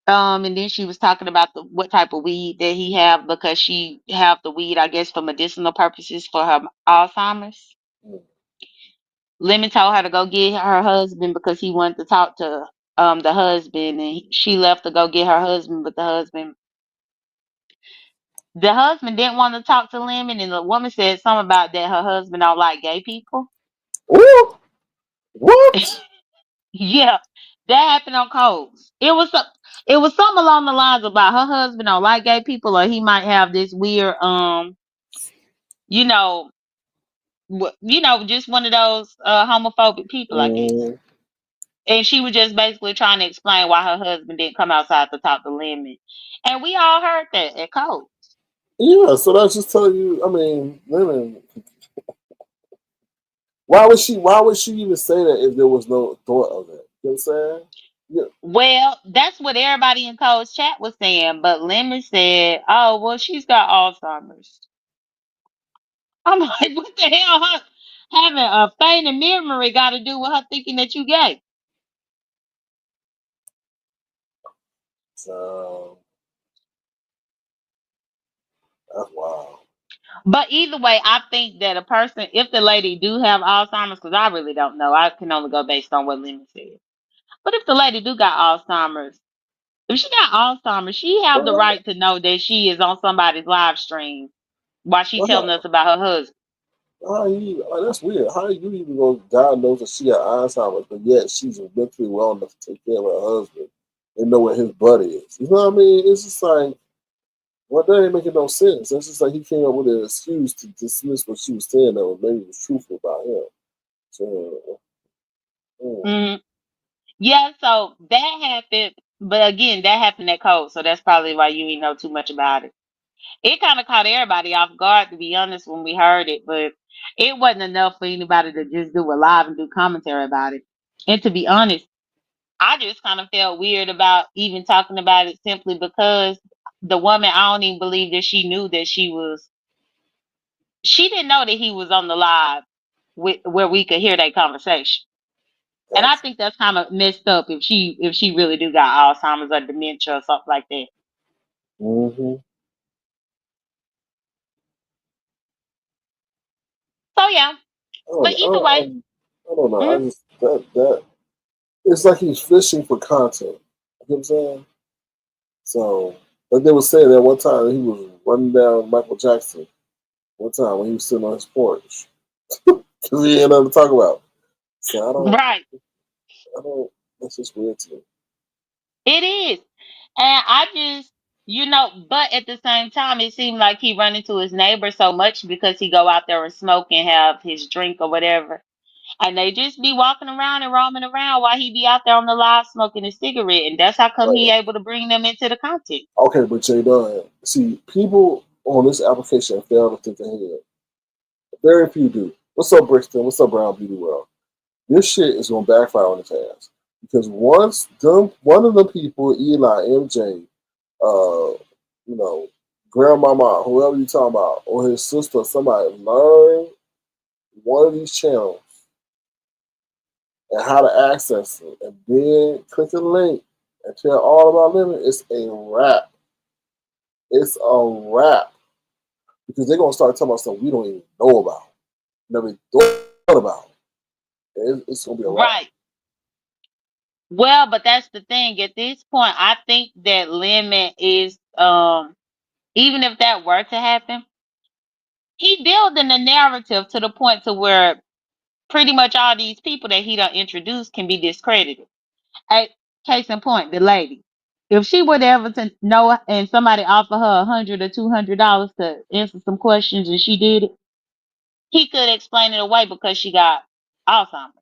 And then she was talking about what type of weed that he have because she have the weed, I guess, for medicinal purposes for her Alzheimer's. Lemon told her to go get her husband because he wanted to talk to the husband, and she left to go get her husband, but the husband didn't want to talk to Lemon, and the woman said something about that her husband don't like gay people.
Ooh, what?
Yeah, that happened on Coles. It was something along the lines about her husband don't like gay people, or he might have this weird you know just one of those homophobic people, I guess.
Mm-hmm.
And she was just basically trying to explain why her husband didn't come outside to talk to Lemon. And we all heard that at Cole.
Yeah, so that's just telling you. I mean, women. Why would she even say that if there was no thought of it? You know what I'm saying? Yeah.
Well, that's what everybody in Cole's chat was saying, but Lemon said, "Oh, well, she's got Alzheimer's." I'm like, what the hell? Having a fainting memory got to do with her thinking that you gay?
So that's wild.
But either way, I think that a person, if the lady do have Alzheimer's, because I really don't know, I can only go based on what Lemon said. But if the lady do got Alzheimer's, if she got Alzheimer's, she have the
Well,
right to know that she is on somebody's live stream while she telling us
how,
about her husband.
that's weird. How you even go diagnose that she got Alzheimer's, but yet she's mentally well enough to take care of her husband and know what his butt is? You know what I mean? It's just like, well, that ain't making no sense. It's just like he came up with an excuse to dismiss what she was saying that was maybe was truthful about him. So, mm,
Mhm. Yeah, so that happened, but again, that happened at Cole, so that's probably why you didn't know too much about it. It kind of caught everybody off guard, to be honest, when we heard it, but it wasn't enough for anybody to just do a live and do commentary about it. And to be honest, I just kind of felt weird about even talking about it simply because the woman, I don't even believe that she knew that she didn't know that he was on the live where we could hear that conversation. And I
gotcha.
think that's kind of messed up if she really do got Alzheimer's or dementia or something like that.
Mm-hmm.
So yeah,
I don't
but
know.
either way,
I don't know. I
mm,
just that it's like he's fishing for content. You know what I'm saying? So, like they were saying that one time he was running down Michael Jackson. One time when he was sitting on his porch because he had nothing to talk about. So
right,
I don't. That's just weird to me.
it is. And I just, but at the same time, it seemed like he run into his neighbor so much because he go out there and smoke and have his drink or whatever. And they just be walking around and roaming around while he be out there on the live smoking a cigarette. And that's how come he
Right.
able to bring them into the content.
Okay, but Jay Dunn, see, people on this application fail to think ahead. Very few do. What's up, Brixton? What's up, Brown Beauty World? This shit is gonna backfire on his ass because once one of the people, Eli, MJ, uh, you know, grandmama, whoever you talking about, or his sister, somebody learn one of these channels and how to access it, and then click a link and tell all about living, it's a wrap. It's a wrap because they're gonna start talking about stuff we don't even know about, never even thought about. It's gonna be a wrap.
Right. Well, but that's the thing. At this point, I think that Lemon is even if that were to happen, he building the narrative to the point to where pretty much all these people that he done introduced can be discredited. Hey, case in point, the lady. If she were to ever to know and somebody offer her $100 or $200 to answer some questions and she did it, he could explain it away because she got Alzheimer's.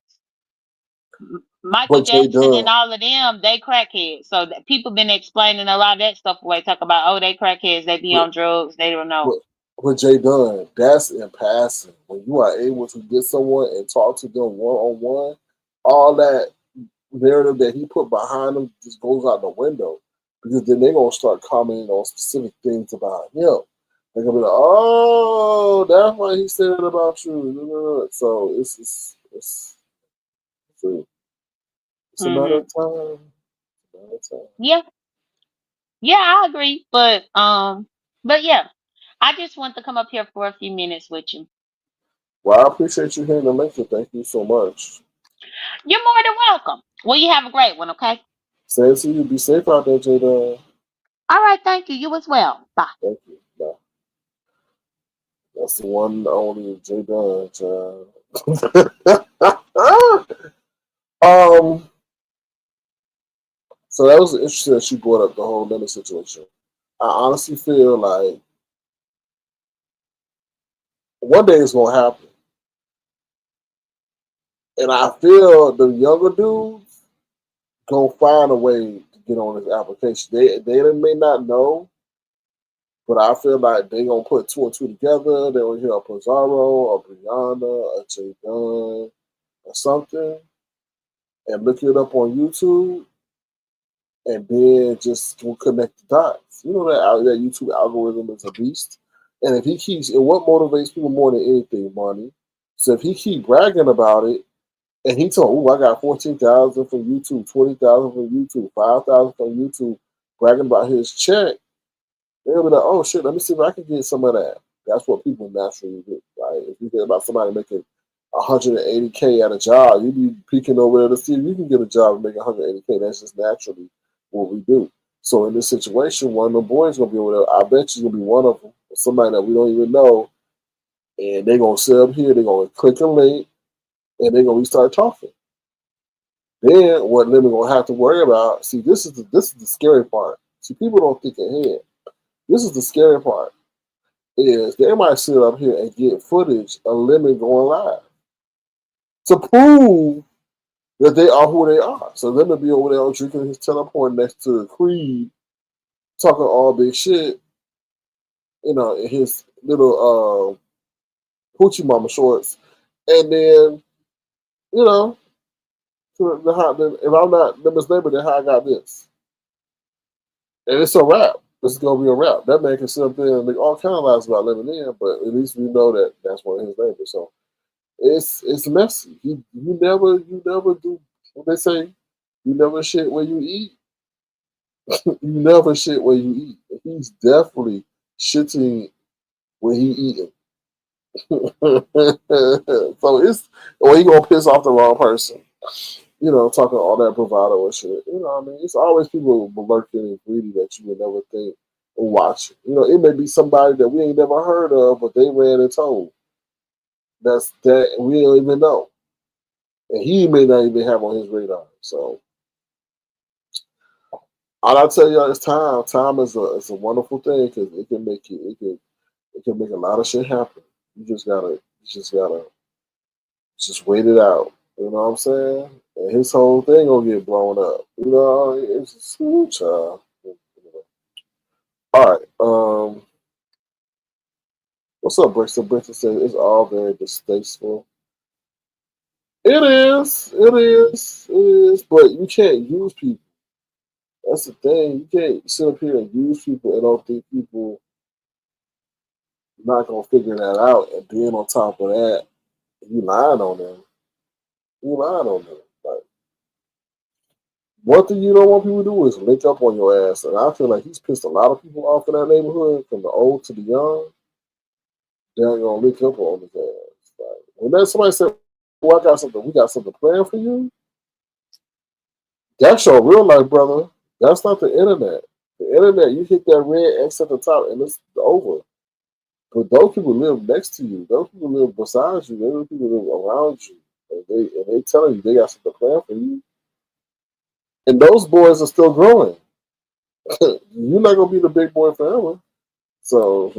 Michael
But Jay
Jackson and
Dunn,
all of them, they crackheads. So that people been explaining a lot of that stuff away. Talk about, oh, they crackheads, they be
but
on drugs, they don't know.
but but Jay Dunn, that's in passing. When you are able to get someone and talk to them one on one, all that narrative that he put behind them just goes out the window because then they're gonna start commenting on specific things about him. They're gonna be like, "Oh, that's why he said it about you." So it's a matter
Hmm.
of time. It's a matter of time.
Yeah, yeah, I agree. But yeah, I just want to come up here for a few minutes with you.
Well, I appreciate you hearing the lecture. Thank you so much.
You're more than welcome. Well, you have a great one, okay?
Same to you. Be safe out there, Jada.
All right, thank you. You as well. Bye.
Thank you. Bye. That's the one and only J Dunn, child. um, so that was interesting that she brought up the whole limit situation. I honestly feel like one day it's gonna happen. And I feel the younger dudes gonna find a way to get on this application. They may not know, but I feel like they gonna put two and two together. They will hear a Pizarro, a Brianna, a J Dunn, or something, and look it up on YouTube, and then just will connect the dots. You know that YouTube algorithm is a beast, and if he keeps, and what motivates people more than anything, money. So if he keep bragging about it, and he told, "Oh, I got 14,000 from YouTube, 20,000 from YouTube, 5,000 from YouTube," bragging about his check, they'll be like, "Oh shit, let me see if I can get some of that." That's what people naturally do. Right? If you think about somebody making 180K at a job, you be peeking over there to see if you can get a job and make 180K. That's just naturally what we do. So in this situation, one of the boys gonna be over there. I bet you gonna be one of them, somebody that we don't even know, and they gonna sit up here. They gonna click a link, and they gonna start talking. Then what they're gonna have to worry about? See, this is the scary part. See, people don't think ahead. This is the scary part. Is they might sit up here and get footage of Lemon going live to prove that they are who they are. So Lemon be over there drinking his teleport next to Creed, talking all big shit, in his little hoochie mama shorts, and then you know, if I'm not Lemon's neighbor, then how I got this, and it's a wrap. It's gonna be a wrap. That man can sit up there and make all kind of lies about Lemon in, but at least we know that that's one of his neighbors. So it's messy. You never do what they say. You never shit where you eat. You never shit where you eat. He's definitely shitting where he eating. So it's or he gonna piss off the wrong person. Talking all that bravado and shit. What I mean, it's always people lurking and greedy that you would never think or watch. It may be somebody that we ain't never heard of, but they ran and told. That's that we don't even know, and he may not even have on his radar. So all I tell y'all is time. Time is a wonderful thing because it can make it can make a lot of shit happen. You just gotta just wait it out. You know what I'm saying? And his whole thing gonna get blown up. It's just child. All right. What's up, Brixton? Brixton says it's all very distasteful. It is. It is. It is. But you can't use people. That's the thing. You can't sit up here and use people and don't think people not gonna figure that out. And then on top of that, you lying on them. You lying on them. Like, one thing you don't want people to do is link up on your ass. And I feel like he's pissed a lot of people off in that neighborhood, from the old to the young. They ain't gonna link up on his ass. Like, when that somebody said, "Oh, we got something planned for you," that's your real life, brother. That's not the internet. The internet, you hit that red X at the top and it's over. But those people live next to you. Those people live beside you. Those people live around you. And they telling you they got something planned for you. And those boys are still growing. You're not gonna be the big boy forever. So,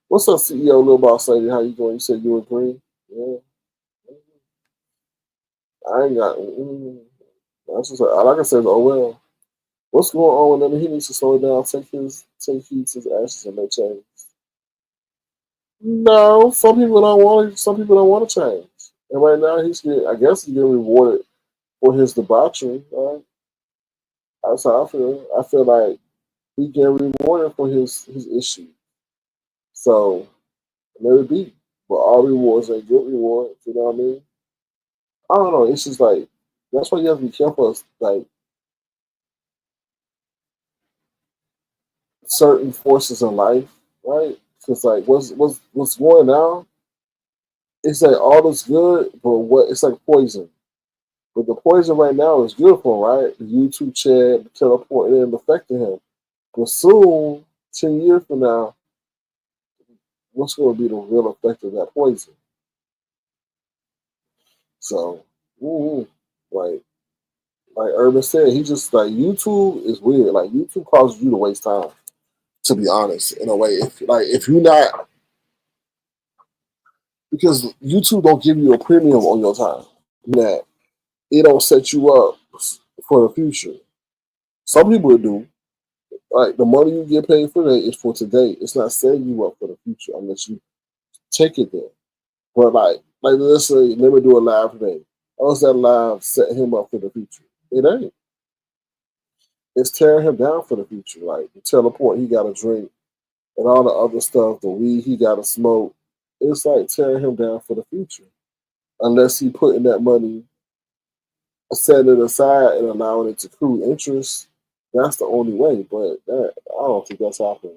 what's up, CEO Lil Boss Lady? How you doing? You said you agree? Yeah. I ain't got. That's just all I can say is, oh well. What's going on with him? He needs to slow it down, take heed to his actions, and make change. No, some people don't want it. Some people don't want to change. And right now, I guess he's getting rewarded for his debauchery. Right? That's how I feel. I feel like he getting rewarded for his issue. So let it be. But all rewards ain't good rewards. You know what I mean? I don't know. It's just like that's why you have to be careful. Like certain forces in life, right? Because like what's going on? It's like all is good, but it's like poison. But the poison right now is good for him, right? The YouTube chat, the teleport, it ain't affecting him. But soon, 10 years from now, what's going to be the real effect of that poison? So, like Urban said, he just like YouTube is weird. Like YouTube causes you to waste time. To be honest, in a way, if you're not because YouTube don't give you a premium on your time. That it don't set you up for the future. Some people do. Like the money you get paid for today is for today. It's not setting you up for the future unless you take it there. But like let's say let me do a live today. How is that live setting him up for the future? It ain't. It's tearing him down for the future. Like the teleport he gotta drink and all the other stuff, the weed he gotta smoke. It's like tearing him down for the future. Unless he putting that money, setting it aside and allowing it to accrue interest, that's the only way. But that I don't think that's happening.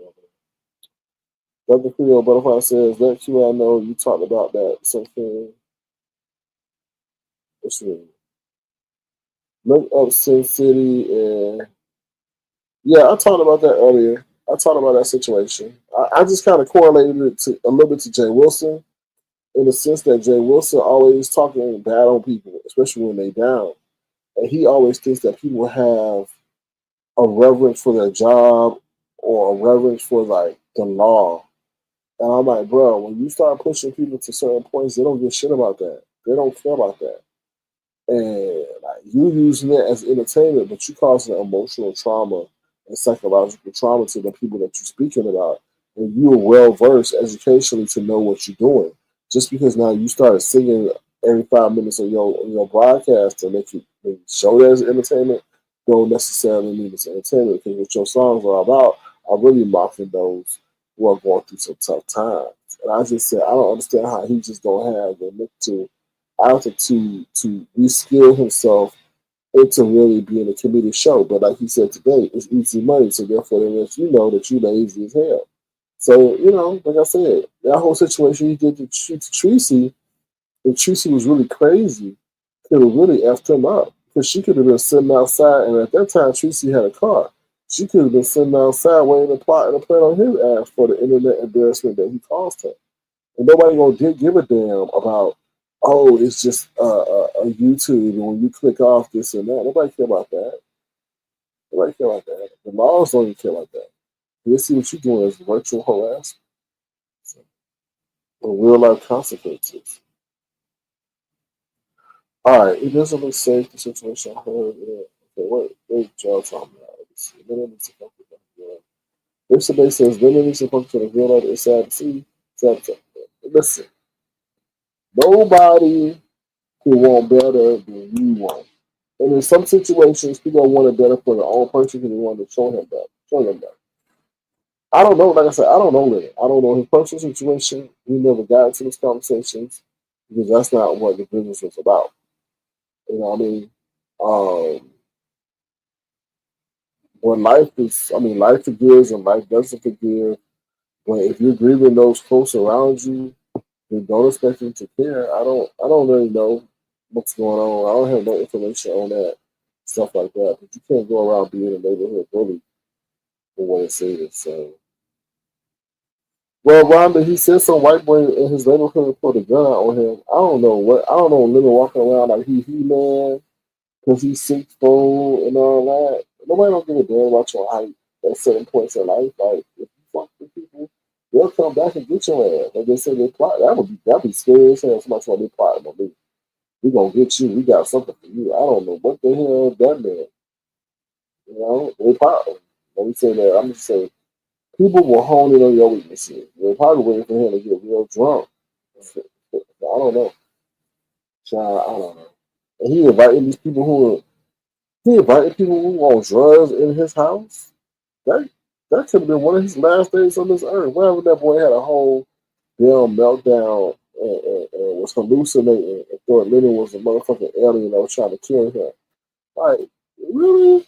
Dr. Creole Butterfly says, let you I know you talked about that something. What's really? Look up Sin City and yeah, I talked about that earlier. I talked about that situation. I just kind of correlated it to a little bit to Jay Wilson in the sense that Jay Wilson always talking bad on people, especially when they down. And he always thinks that people have a reverence for their job or a reverence for like the law. And I'm like, bro, when you start pushing people to certain points, they don't give shit about that. They don't care about that. And like you using it as entertainment, but you causing emotional trauma and psychological trauma to the people that you're speaking about. And you are well versed educationally to know what you're doing. Just because now you started singing every 5 minutes on your broadcast to make you show that as entertainment, don't necessarily mean it's entertainment because what your songs are about are really mocking those who are going through some tough times. And I just said I don't understand how he just don't have the mental altitude to reskill himself into really being a comedic show. But like he said today, it's easy money, so therefore they let you know that you lazy as hell. So, like I said, that whole situation he did to Tracy, and Tracy was really crazy, could have really effed him up. Because she could have been sitting outside, and at that time Tracy had a car. She could have been sitting outside waiting to plot and to play on his ass for the internet embarrassment that he caused her. And nobody gonna give a damn about, oh, it's just a YouTube, and when you click off this and that, nobody care about that. Nobody care about that. The laws don't even care about that. They see what you're doing as virtual harassment, so, or real life consequences. All right, it doesn't look safe. The situation I heard. Yeah. Okay, what y'all talking about? Let's see. This debate says women need to focus on the real life. It's sad to see. Sad to listen. Nobody can want better than you want. And in some situations, people want it better for their own person because they want to show him better. Show them better. I don't know. Like I said, I don't know Lenny. I don't know his personal situation. We never got into these conversations because that's not what the business was about. You know what I mean? Um, when life forgives and life doesn't forgive. But if you're grieving those close around you, then don't expect them to care. I don't really know what's going on. I don't have no information on that stuff like that. But you can't go around being a neighborhood bully for what it says. So, well, Rhonda, he said some white boy in his neighborhood put a gun out on him. I don't know what. I don't know. Living walking around like he man because he's 6'4" and all that. Nobody don't give a damn about your height at certain points in life. Like if you fuck with people, they'll come back and get your ass. Like they say they plot. That'd be scary as hell. Somebody told me plotting on me. We gonna get you. We got something for you. I don't know what the hell that meant. They probably. Let me say that. I'm just saying people will hone in on your weaknesses. They're probably waiting for him to get real drunk. I don't know. Child, I don't know. And he invited people who on drugs in his house. That that could have been one of his last days on this earth. Wherever that boy had a whole damn meltdown and was hallucinating and thought Lennon was a motherfucking alien that was trying to kill him. Like, really?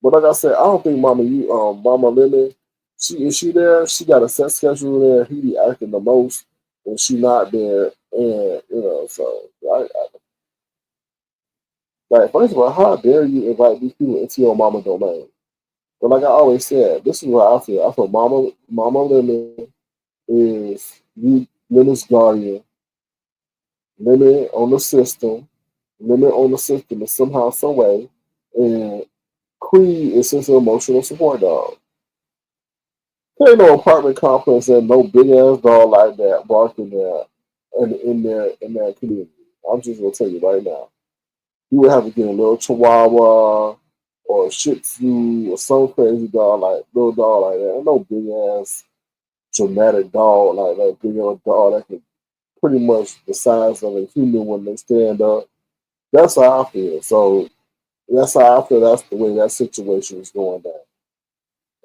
But like I said, I don't think Mama Lemon, she there, she got a set schedule there. He be acting the most when she not there. And so like first of all, how dare you invite these people into your mama domain? But like I always said, this is what I feel. I feel Mama Lemon is you Lemon's guardian, Lemon on the system, Lemon on the system in somehow, some way, and Creed is his emotional support dog. There ain't no apartment complex and no big ass dog like that barking there in that community. I'm just gonna tell you right now. You would have to get a little Chihuahua or a Shih Tzu or some crazy dog like little dog like that. No big ass dramatic dog like that. Big old dog that can pretty much the size of a human when they stand up. That's how I feel. So that's how I feel. That's the way that situation is going down.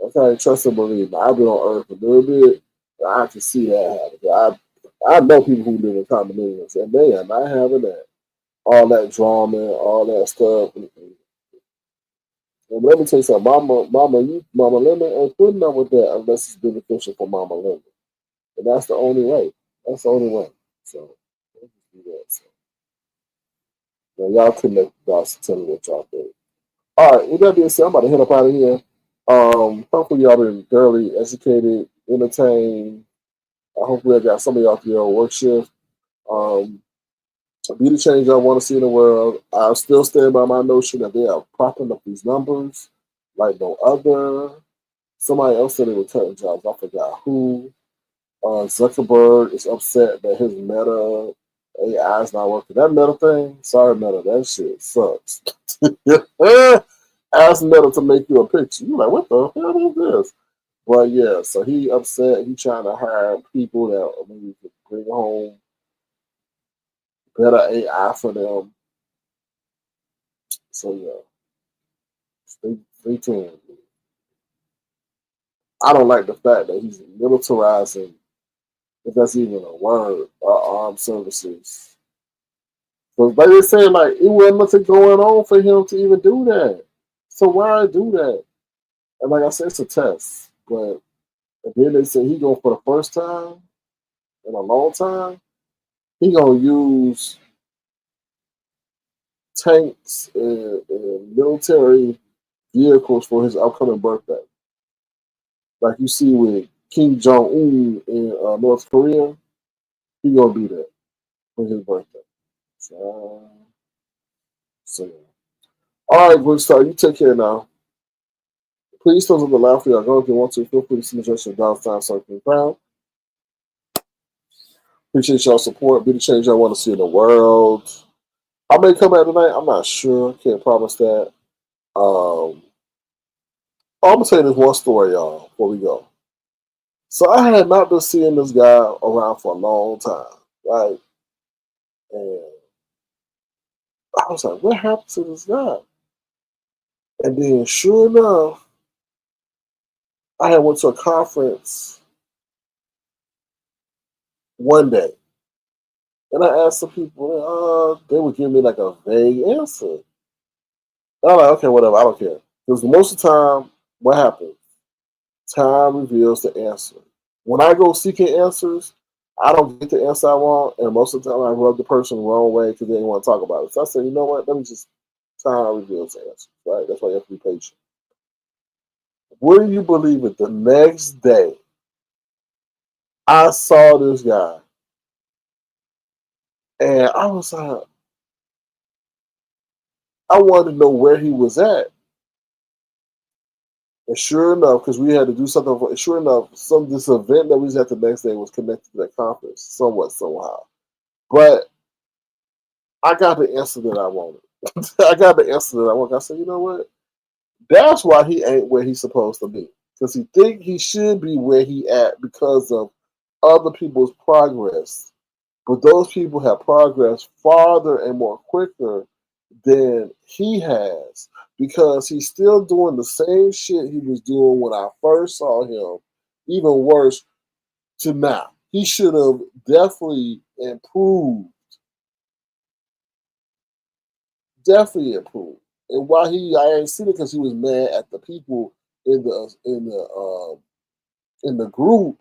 I can't trust and believe. I've been on Earth a little bit. I can see that happen. I know people who live in condominiums, and they are not having that. All that drama, all that stuff. And let me tell you something, Mama Lemon ain't putting up with that unless it's beneficial for Mama Lemon. And that's the only way. That's the only way. So, let's just do that. So, now y'all connect the dots and tell me what y'all think. All right, with that being said, I'm about to head up out of here. Hopefully y'all been thoroughly educated, entertained. Hopefully I got some of y'all through your work shift. Um, be the change I want to see in the world. I still stand by my notion that they are propping up these numbers like no other. Somebody else said they were cutting jobs. I forgot who. Zuckerberg is upset that his Meta AI is not working. That Meta thing, sorry Meta, that shit sucks. Ask Meta to make you a picture. You're like, what the hell is this? But yeah, so he upset. He trying to hire people that maybe could bring home better AI for them. So yeah, stay tuned. I don't like the fact that he's militarizing, if that's even a word, our armed services. But like they say, like it wasn't nothing going on for him to even do that. So why do that? And like I said, it's a test. But and then they say he going for the first time in a long time. He gonna use tanks and military vehicles for his upcoming birthday. Like you see with Kim Jong Un in North Korea, he gonna do that for his birthday. So, yeah. All right, good start. You take care now. Please don't the laugh for y'all go if you want to. Feel free to suggest your downtown circling crown. Appreciate y'all support. Be the change I want to see in the world. I may come out tonight. I'm not sure. Can't promise that. I'm gonna tell you this one story, y'all, before we go. So I had not been seeing this guy around for a long time, right? And I was like, what happened to this guy? And then sure enough, I had went to a conference one day. And I asked some people, they would give me like a vague answer. And I'm like, okay, whatever, I don't care. Because most of the time, what happens? Time reveals the answer. When I go seeking answers, I don't get the answer I want, and most of the time I rub the person the wrong way because they didn't want to talk about it. So I said, you know what? Let me just time reveals the answer, right? That's why you have to be patient. Wouldn't you believe it? The next day, I saw this guy, and I was like, I wanted to know where he was at. And sure enough, because we had to do something, sure enough, this event that we was at the next day was connected to that conference, somewhat, somehow. But I got the answer that I wanted. I got the answer that I wanted. I said, you know what? That's why he ain't where he's supposed to be. Because he think he should be where he at because of other people's progress. But those people have progressed farther and more quicker than he has. Because he's still doing the same shit he was doing when I first saw him. Even worse to now. He should have definitely improved. Definitely improved. And why I ain't seen it because he was mad at the people in the group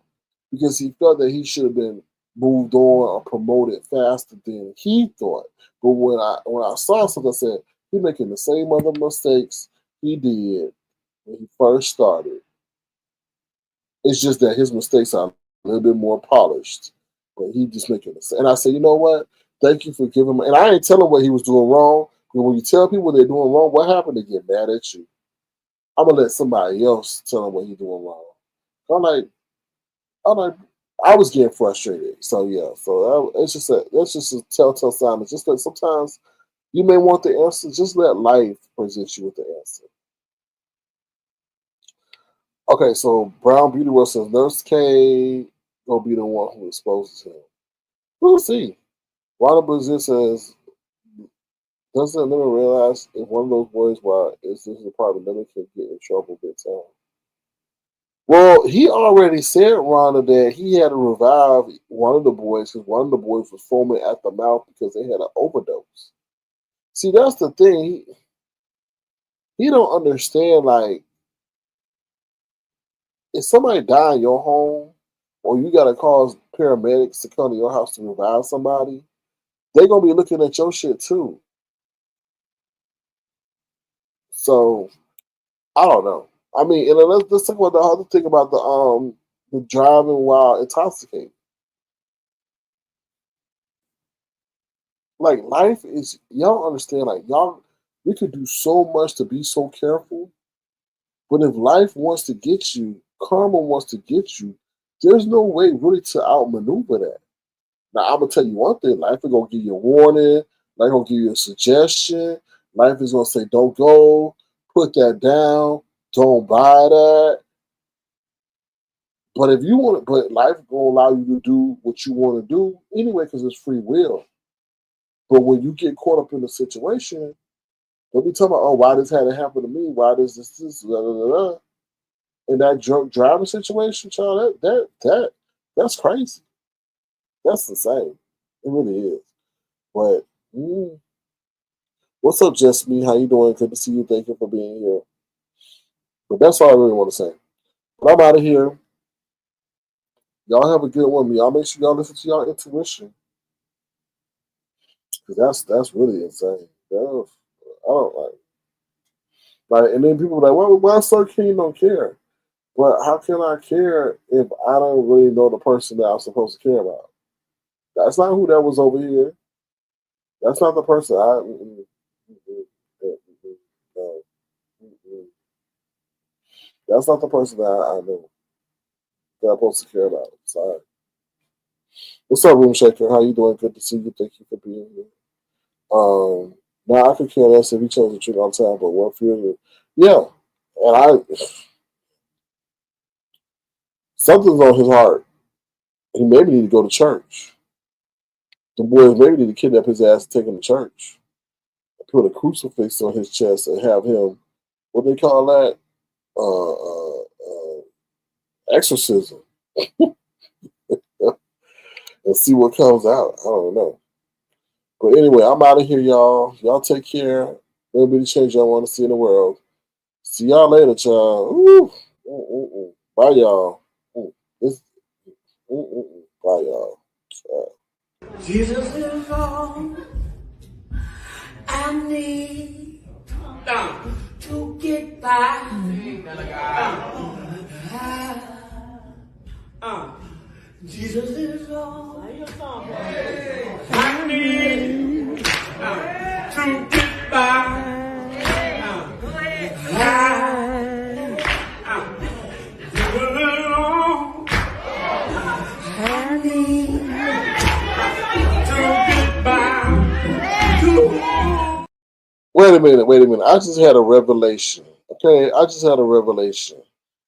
because he felt that he should have been moved on or promoted faster than he thought. But when I saw something, I said he making the same other mistakes he did when he first started. It's just that his mistakes are a little bit more polished, but he just making it. And I said, you know what? Thank you for giving me. And I ain't telling what he was doing wrong. But when you tell people they're doing wrong, what happened? They get mad at you. I'm gonna let somebody else tell them what he's doing wrong. I'm like, I was getting frustrated. So yeah, so that's just a telltale sign. It's just that sometimes you may want the answer. Just let life present you with the answer. Okay, so Brown Beauty World says Nurse K gonna be the one who exposes him. We'll see. Ronald Brazil says, doesn't never realize if one of those boys, why is this a problem? Never can get in trouble big time. Well, he already said, Rhonda, that he had to revive one of the boys because one of the boys was foaming at the mouth because they had an overdose. See, that's the thing. He don't understand, like, if somebody die in your home or you got to call paramedics to come to your house to revive somebody, they're going to be looking at your shit too. So, I don't know. I mean, and let's talk about the other thing about the driving while intoxicated. Like life is, y'all understand, like y'all, we could do so much to be so careful, but if life wants to get you, karma wants to get you, there's no way really to outmaneuver that. Now I'm gonna tell you one thing: life is gonna give you a warning, life gonna give you a suggestion, life is gonna say, "Don't go, put that down, don't buy that." But if you want to, but life gonna allow you to do what you want to do anyway because it's free will. But when you get caught up in the situation, don't be talking about, oh, why this had to happen to me? Why does this, da, da, da, da. In that drunk driving situation, child, that's crazy. That's insane. It really is. But what's up, Just Me? How you doing? Good to see you. Thank you for being here. But that's all I really want to say. But I'm out of here. Y'all have a good one. Y'all make sure y'all listen to y'all intuition. Because that's really insane. I don't like, and then people are like, well, why Sir King don't care? But how can I care if I don't really know the person that I'm supposed to care about? That's not who that was over here. That's not the person no, that's not the person that I know that I'm supposed to care about. Sorry. What's up, Room Shaker? How you doing? Good to see you. Thank you for being here. Now I could care less if he chose to treat on time, but what fear you? Yeah, and something's on his heart. He maybe need to go to church. The boys maybe need to kidnap his ass and take him to church. Put a crucifix on his chest and have him, what they call that, exorcism, and see what comes out. I don't know. But anyway, I'm out of here, y'all. Y'all take care. Maybe the change y'all want to see in the world. See y'all later, child. Ooh. Bye, y'all. This, Bye, y'all.
Jesus is all I need to get by. Jesus is all I need to get by. I need to get by.
Wait a minute. I just had a revelation. Okay, I just had a revelation.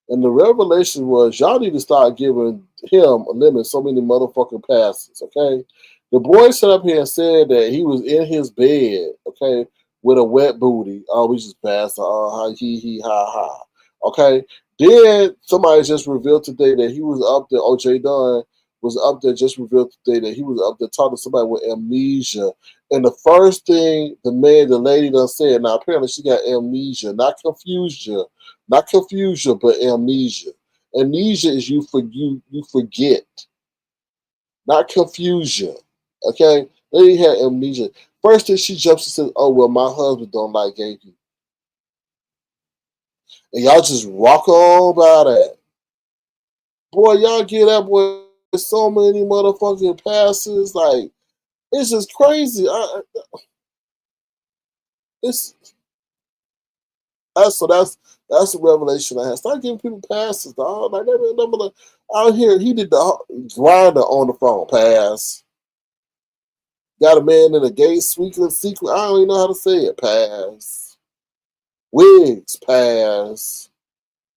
And the revelation was y'all need to start giving him a limit so many motherfucking passes, okay? The boy sat up here and said that he was in his bed, okay, with a wet booty. Oh, we just passed. He, ha, ha. Okay? Then somebody just revealed today that he was up there, OJ Dunn was up there, just revealed today that he was up there talking to somebody with amnesia. And the first thing the lady done said, now apparently she got amnesia, not confusion, but amnesia. Amnesia is you forget, not confusion. Okay, lady had amnesia. First thing she jumps and says, "Oh well, my husband don't like gay people," and y'all just walk on by that. Boy, y'all get that boy so many motherfucking passes. Like it's just crazy. It's so that's the revelation I had. Start giving people passes, dog. Like that, Out here, he did the grinder on the phone. Pass. Got a man in a gay secret. I don't even know how to say it. Pass. Wigs. Pass.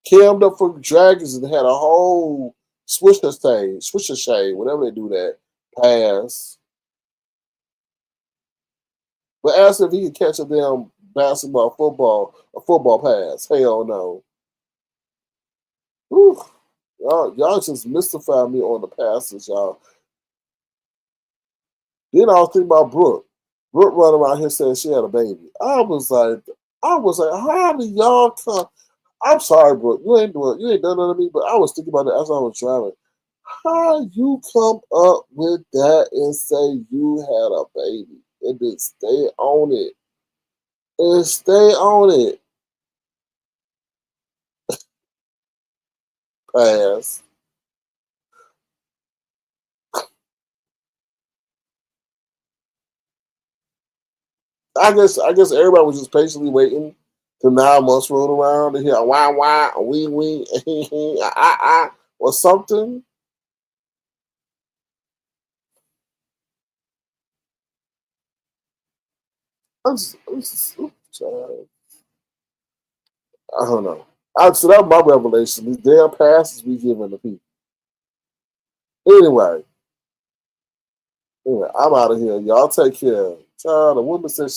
Cammed up for dragons and had a whole swisher shade, whatever they do that. Pass. But ask if he can catch a damn basketball, a football pass. Hell no. Whew. Y'all just mystify me on the passes, y'all. Then I was thinking about Brooke. Brooke running around here saying she had a baby. I was like, how do y'all come? I'm sorry, Brooke. You ain't done nothing to me, but I was thinking about it as I was driving. How you come up with that and say you had a baby and then stay on it? And stay on it. Pass. I guess everybody was just patiently waiting till 9 months rolled around to hear a wah, wee, or something. I don't know. So that was my revelation. These damn passes we giving the people. Anyway, I'm out of here. Y'all take care. Child, the woman said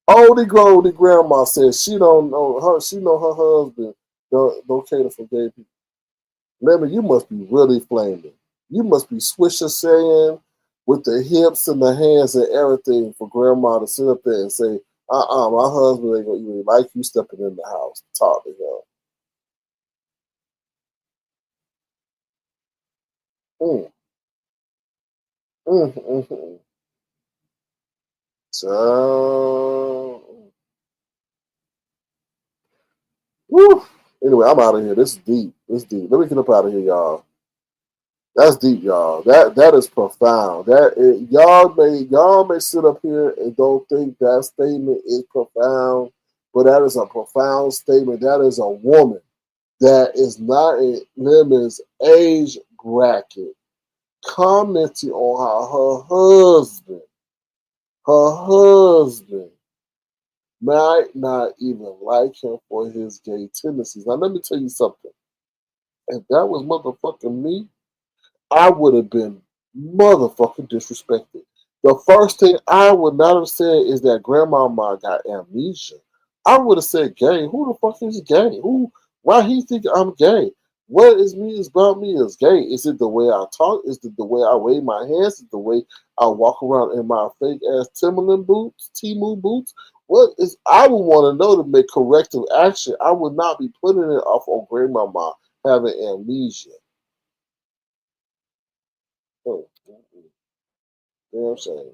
the grandma says she don't know her. She know her husband don't cater for gay people. Lemon, you must be really flaming. You must be swisher saying with the hips and the hands and everything for grandma to sit up there and say, my husband ain't gonna even like you stepping in the house to talk to him. Mm, mm. So, whew. Anyway, I'm out of here. This is deep. Let me get up out of here, y'all. That's deep, y'all. That is profound. Y'all may sit up here and don't think that statement is profound, but that is a profound statement. That is a woman that is not in Lemon's age bracket commenting on how her husband might not even like him for his gay tendencies. Now let me tell you something. If that was motherfucking me, I would have been motherfucking disrespected. The first thing I would not have said is that grandmama got amnesia. I would have said gay. Who the fuck is gay? Why he think I'm gay? What is me is about me is gay? Is it the way I talk? Is it the way I wave my hands? Is it the way I walk around in my fake ass Timberland boots, Timu boots? What is I would want to know to make corrective action. I would not be putting it off on grandmama having amnesia. Oh, damn shame.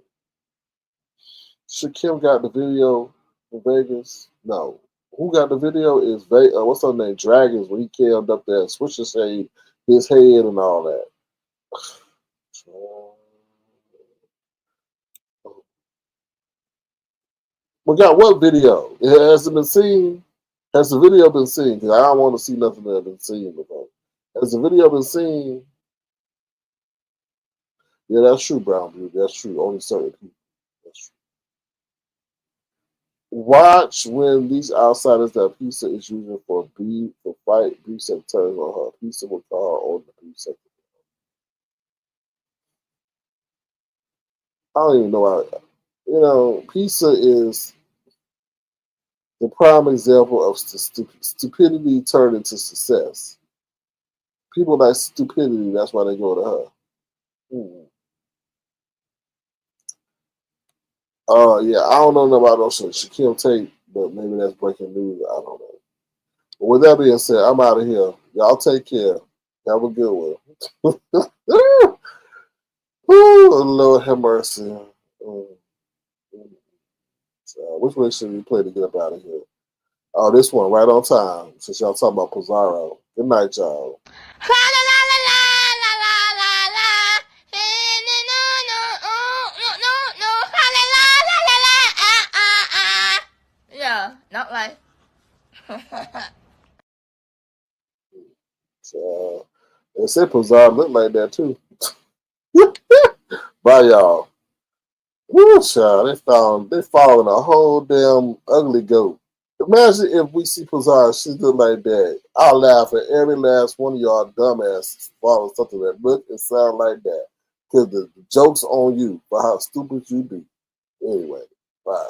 Shaquille got the video in Vegas. No, who got the video is what's her name? Dragons when he came up there, switch his head and all that. But got what video? Has it been seen? Has the video been seen? Because I don't want to see nothing that has been seen before. Has the video been seen? Yeah, that's true, Brown Beauty. That's true. Only certain people. That's true. Watch when these outsiders that Pizza is using for fight Pizza turns on her. Pizza will call her on the Pizza. I don't even know how. Pizza is the prime example of stupidity turned into success. People like stupidity. That's why they go to her. Yeah, I don't know about those Shaquille Tate, but maybe that's breaking news. I don't know. But with that being said, I'm out of here. Y'all take care. Have a good one. Lord have mercy. Which way should we play to get up out of here? Oh, this one right on time. Since y'all talking about Pizarro. Good night, y'all.
Yeah, not like.
So, And said Pazar looked like that too. Bye, y'all. Woo, child. They following a whole damn ugly goat. Imagine if we see Pazar, she look like that. I'll laugh at every last one of y'all dumbasses following something that look and sound like that. Because the joke's on you for how stupid you be. Anyway, bye.